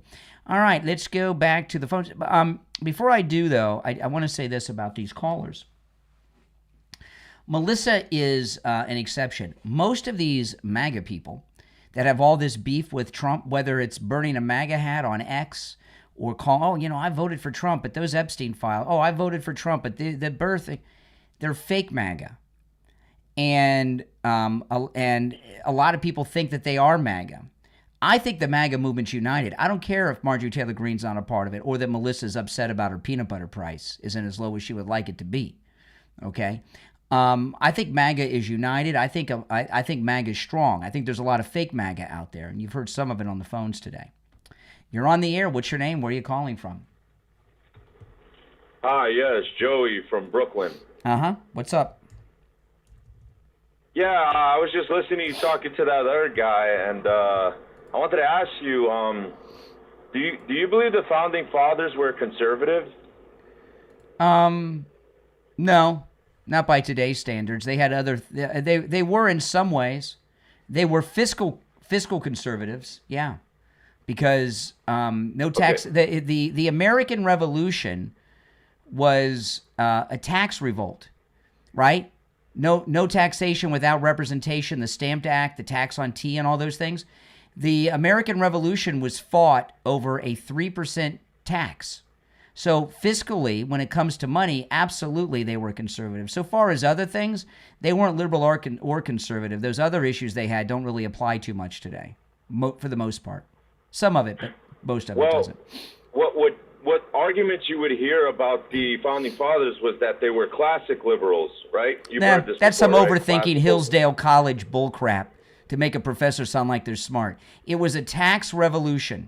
All right, let's go back to the phones. Before I do, though, I want to say this about these callers. Melissa is an exception. Most of these MAGA people that have all this beef with Trump, whether it's burning a MAGA hat on X or I voted for Trump, but those Epstein Files. Oh, I voted for Trump, but the birth, they're fake MAGA. And a lot of people think that they are MAGA. I think the MAGA movement's united. I don't care if Marjorie Taylor Greene's not a part of it or that Melissa's upset about her peanut butter price isn't as low as she would like it to be. Okay? I think MAGA is united. I think MAGA is strong. I think there's a lot of fake MAGA out there, and you've heard some of it on the phones today. You're on the air. What's your name? Where are you calling from? Hi, yes, Joey from Brooklyn. Uh-huh. What's up? Yeah, I was just listening to you talking to that other guy, and I wanted to ask you, do you believe the founding fathers were conservative? No, not by today's standards. They had other. They were in some ways. They were fiscal conservatives. Yeah, because no tax. Okay. The American Revolution was a tax revolt, right? No taxation without representation, the Stamp Act, the tax on tea, and all those things. The American Revolution was fought over a 3% tax. So fiscally, when it comes to money, absolutely they were conservative. So far as other things, they weren't liberal or conservative. Those other issues they had don't really apply too much today, for the most part. Some of it, but most of it doesn't. What arguments you would hear about the founding fathers was that they were classic liberals, right? That's some overthinking Hillsdale College bullcrap to make a professor sound like they're smart. It was a tax revolution,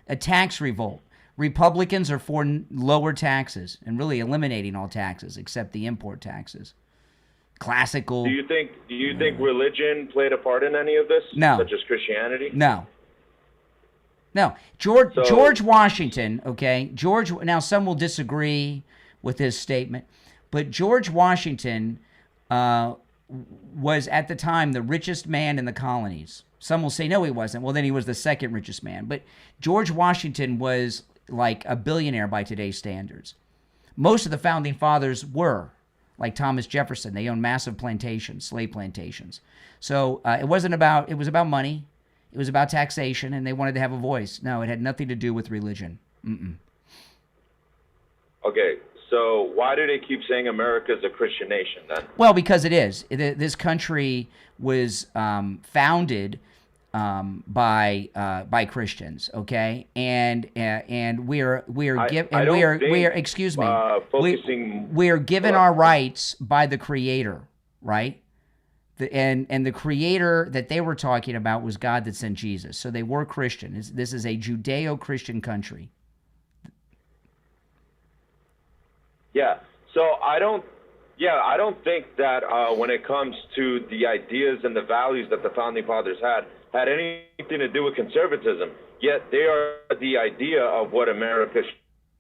a tax revolt. Republicans are for lower taxes and really eliminating all taxes except the import taxes. Classical. Do you think religion played a part in any of this? No. Such as Christianity? No. George Washington, okay? Now some will disagree with this statement, but George Washington was at the time the richest man in the colonies. Some will say, no, he wasn't. Well, then he was the second richest man. But George Washington was like a billionaire by today's standards. Most of the founding fathers were, like Thomas Jefferson. They owned massive plantations, slave plantations. So it was about money. It was about taxation, and they wanted to have a voice. No, it had nothing to do with religion. Okay, so why do they keep saying America is a Christian nation then? Well, because it is. This country was founded by Christians, okay, and we are given our rights by the Creator, right? And the Creator that they were talking about was God that sent Jesus. So they were Christian. This is a Judeo-Christian country. Yeah. So I don't think that when it comes to the ideas and the values that the founding fathers had anything to do with conservatism. Yet they are the idea of what America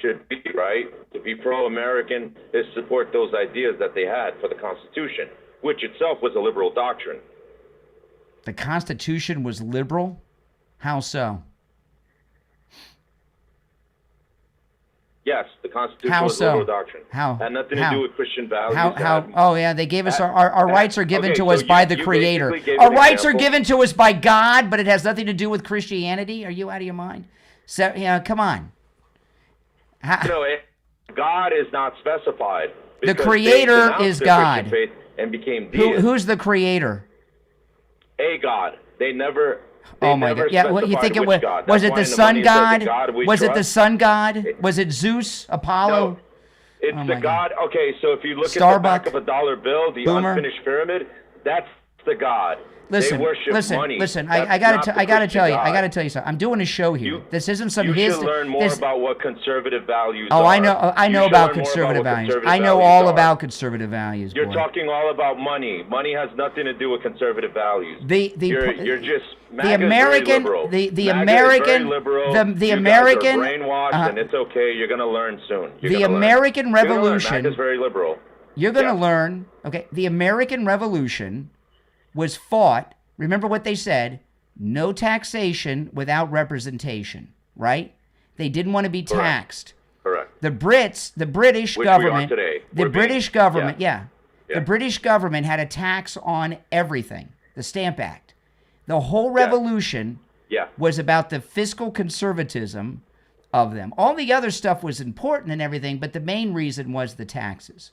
should be, right? To be pro-American is support those ideas that they had for the Constitution, which itself was a liberal doctrine. The Constitution was liberal? How so? Yes, the Constitution was a liberal doctrine. How? Had nothing to do with Christian values. How? Oh, yeah, they gave us our rights are given to us by the Creator. Our rights are given to us by God, but it has nothing to do with Christianity? Are you out of your mind? So, come on. God is not specified. The Creator is God. And became deity. Who's the Creator? A God. They never. Oh my God! Yeah, what you think it was? Was it the sun god? Was it the sun god? Was it Zeus, Apollo? No, it's the God. Okay, so if you look at the back of a dollar bill, the unfinished pyramid, that's the God. Listen, they worship money. listen. That's I not gotta the tell you. Christian I gotta God. tell you something. I'm doing a show here. This isn't some You his. should learn more about what conservative values Oh, are. I know. I You know should about learn more conservative what values. conservative I know values all are. about conservative values. You're boy. talking all about money. Money has nothing to do with conservative values. You're just the American the American the American brainwashed, and it's okay. You're going to learn soon. The American Revolution. MAGA's very liberal. You're going to learn. Okay, the American Revolution was fought. Remember what they said: no taxation without representation. Right? They didn't want to be taxed. Correct. The British Which government. we are today. The British government. Yeah. The British government had a tax on everything. The Stamp Act. The whole revolution was about the fiscal conservatism of them. All the other stuff was important and everything, but the main reason was the taxes.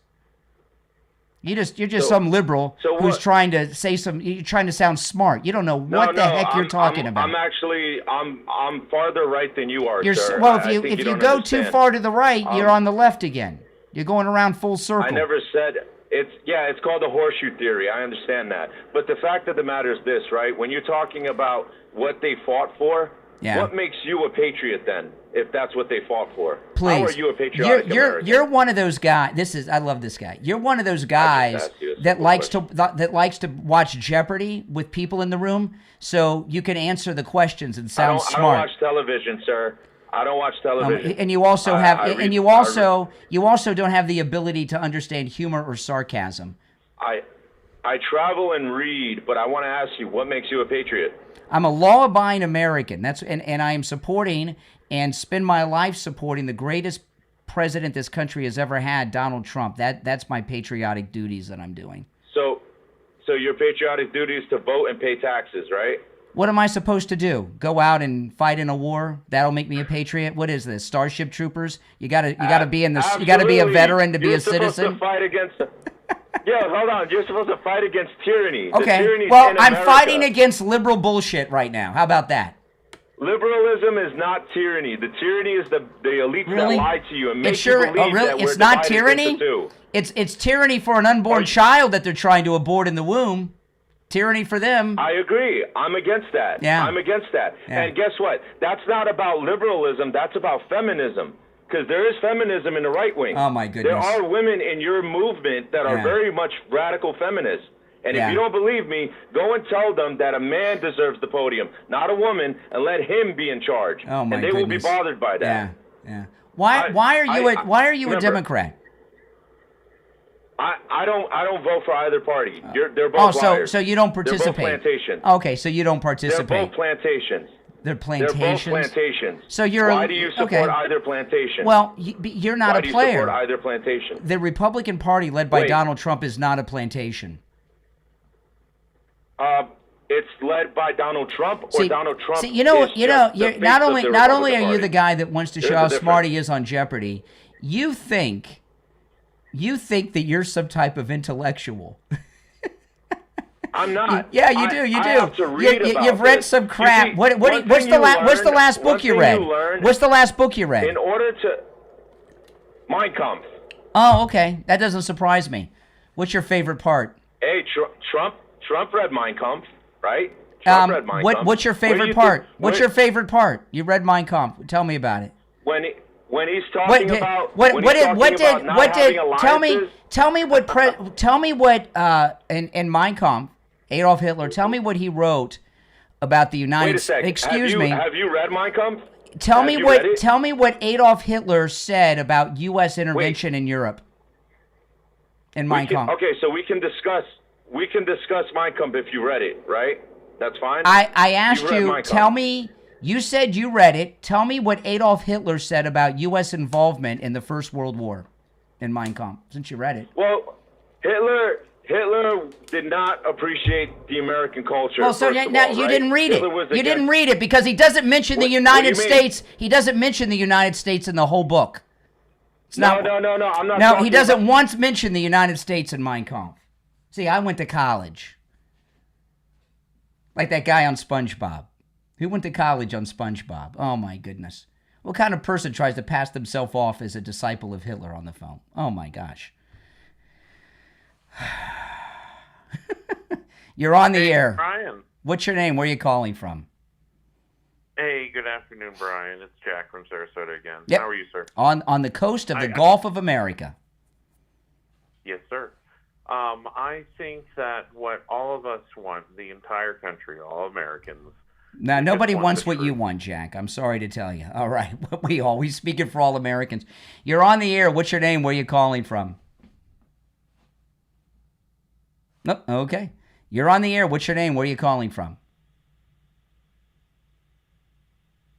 You're just some liberal who's trying to say you're trying to sound smart. You don't know what the heck you're talking about. I'm farther right than you are, sir. Well, if you go too far to the right, you're on the left again. You're going around full circle. I never said it's called the horseshoe theory. I understand that. But the fact of the matter is this, right? When you're talking about what they fought for, what makes you a patriot then, if that's what they fought for? Please. How are you a patriotic American? You're one of those guys. I love this guy. You're one of those guys that likes to watch Jeopardy with people in the room, so you can answer the questions and sound smart. I don't watch television, sir. I don't watch television. And you also you also don't have the ability to understand humor or sarcasm. I travel and read, but I want to ask you, what makes you a patriot? I'm a law-abiding American. And I am supporting and spend my life supporting the greatest president this country has ever had, Donald Trump. That's my patriotic duties that I'm doing. So your patriotic duty is to vote and pay taxes, right? What am I supposed to do? Go out and fight in a war? That'll make me a patriot? What is this? Starship Troopers? You gotta be in the. You gotta be a veteran to be a citizen. You're supposed to fight against. Yeah, hold on. You're supposed to fight against tyranny. Okay. Well, I'm fighting against liberal bullshit right now. How about that? Liberalism is not tyranny. The tyranny is the elites that lie to you and make you believe that we're it's not divided tyranny. into two. It's tyranny for an unborn child that they're trying to abort in the womb. Tyranny for them. I agree. I'm against that. Yeah. I'm against that. Yeah. And guess what? That's not about liberalism. That's about feminism. Because there is feminism in the right wing. Oh, my goodness. There are women in your movement that are very much radical feminists. And if you don't believe me, go and tell them that a man deserves the podium, not a woman, and let him be in charge. Oh, my and they will be bothered by that. Yeah. Why are you a Democrat? I don't vote for either party. They're both liars. So you don't participate. They're both plantations. Okay, so you don't participate. They're both plantations. They're plantations. They're both plantations. So you're why do you support either plantation? Well, you're not why a player. Why do you support either plantation? The Republican Party, led by Donald Trump, is not a plantation. It's led by Donald Trump, or Donald Trump. See, not only are you the guy that wants to show how smart he is on Jeopardy, you think that you're some type of intellectual. I'm not. Yeah, you do. You I do. have to read You've read some crap. What's the last book you read? What's the last book you read? In order to Mein Kampf. Oh, okay. That doesn't surprise me. What's your favorite part? Hey, Trump read Mein Kampf, right? Trump read Mein Kampf. What's your favorite part? What's your favorite part? You read Mein Kampf. Tell me about it. When he's talking about tell me what in Mein Kampf, Adolf Hitler, tell me what he wrote about the United States. Excuse me. Have you read Mein Kampf? Tell me what Adolf Hitler said about U.S. intervention in Europe. In Mein Kampf. Okay, so we can discuss Mein Kampf if you read it, right? That's fine. I asked you. Tell me. You said you read it. Tell me what Adolf Hitler said about U.S. involvement in the First World War in Mein Kampf, since you read it. Well, Hitler did not appreciate the American culture. Well, so now you didn't read it. You didn't read it because he doesn't mention the United States. He doesn't mention the United States in the whole book. No, I'm not. No, he doesn't once mention the United States in Mein Kampf. See, I went to college. Like that guy on SpongeBob. Who went to college on SpongeBob? Oh, my goodness. What kind of person tries to pass themselves off as a disciple of Hitler on the phone? Oh, my gosh. You're on the Hey, air. Brian. What's your name? Where are you calling from? Hey, good afternoon, Brian. It's Jack from Sarasota again. Yep. How are you, sir? On the coast of the Gulf of America. Yes, sir. I think that what all of us want, the entire country, all Americans. Now, nobody want wants the what you want, Jack. I'm sorry to tell you. All right. We always speaking for all Americans. You're on the air. What's your name? Where are you calling from? Nope. Okay. You're on the air. What's your name? Where are you calling from?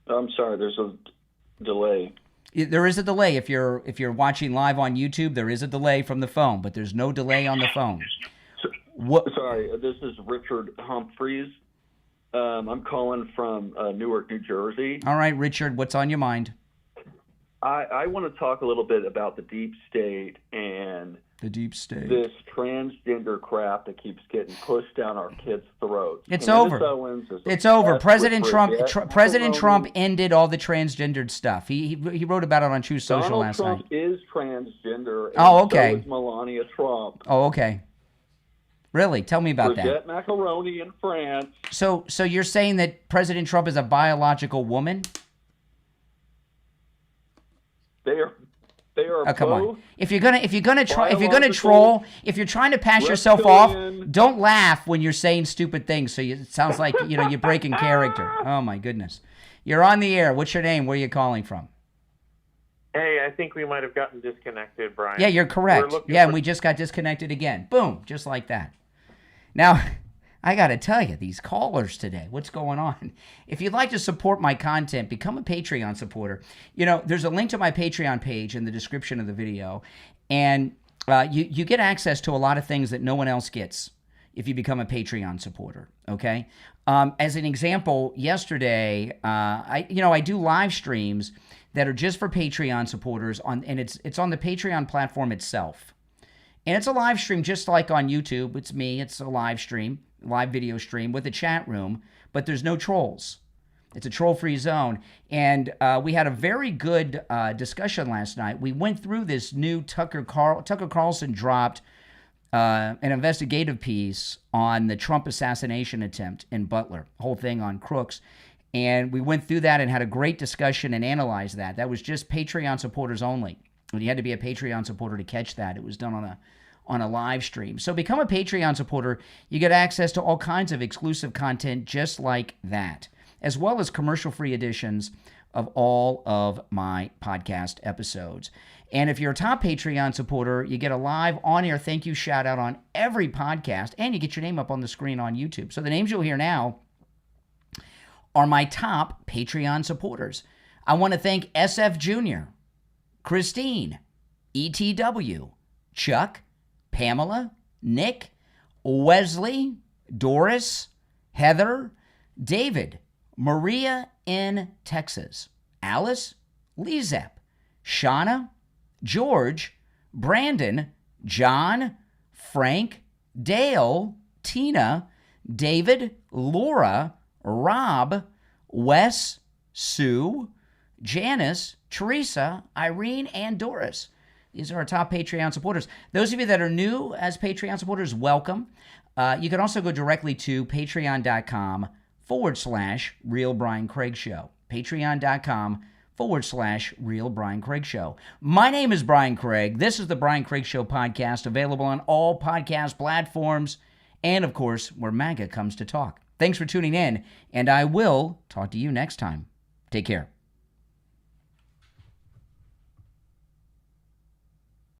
I'm sorry, there's a delay. There is a delay. If you're watching live on YouTube, there is a delay from the phone, but there's no delay on the phone. Sorry, this is Richard Humphreys. I'm calling from Newark, New Jersey. All right, Richard, what's on your mind? I want to talk a little bit about the deep state and the deep state. This transgender crap that keeps getting pushed down our kids' throats. It's over. It's over. President Trump ended all the transgendered stuff. He wrote about it on True Social last night. Donald Trump is transgender. Oh, okay. So is Melania Trump. Oh, okay. Really? Tell me about that. Forget macaroni in France. So you're saying that President Trump is a biological woman? They are. Oh, come on. If you're gonna troll, if you're trying to pass yourself off, don't laugh when you're saying stupid things. So it sounds like you're breaking character. Oh my goodness. You're on the air. What's your name? Where are you calling from? Hey, I think we might have gotten disconnected, Brian. Yeah, you're correct. Yeah, and we just got disconnected again. Boom, just like that. Now, I got to tell you, these callers today, what's going on? If you'd like to support my content, become a Patreon supporter. There's a link to my Patreon page in the description of the video, and you get access to a lot of things that no one else gets if you become a Patreon supporter, okay? As an example, yesterday, I do live streams that are just for Patreon supporters, and it's on the Patreon platform itself. And it's a live stream just like on YouTube. It's me. It's a live stream, live video stream with a chat room, but there's no trolls. It's a troll-free zone. And we had a very good discussion last night. We went through this new Tucker Carlson dropped an investigative piece on the Trump assassination attempt in Butler, whole thing on crooks. And we went through that and had a great discussion and analyzed that. That was just Patreon supporters only. And you had to be a Patreon supporter to catch that. It was done on a live stream. So become a Patreon supporter. You get access to all kinds of exclusive content just like that, as well as commercial-free editions of all of my podcast episodes. And if you're a top Patreon supporter, you get a live on-air thank you shout-out on every podcast, and you get your name up on the screen on YouTube. So the names you'll hear now are my top Patreon supporters. I want to thank SF Jr., Christine, ETW, Chuck, Pamela, Nick, Wesley, Doris, Heather, David, Maria in Texas, Alice, Lizep, Shauna, George, Brandon, John, Frank, Dale, Tina, David, Laura, Rob, Wes, Sue, Janice, Teresa, Irene, and Doris. These are our top Patreon supporters. Those of you that are new as Patreon supporters, welcome. You can also go directly to patreon.com/Real Brian Craig Show. Patreon.com/Real Brian Craig Show. My name is Brian Craig. This is the Brian Craig Show podcast, available on all podcast platforms and, of course, where MAGA comes to talk. Thanks for tuning in, and I will talk to you next time. Take care.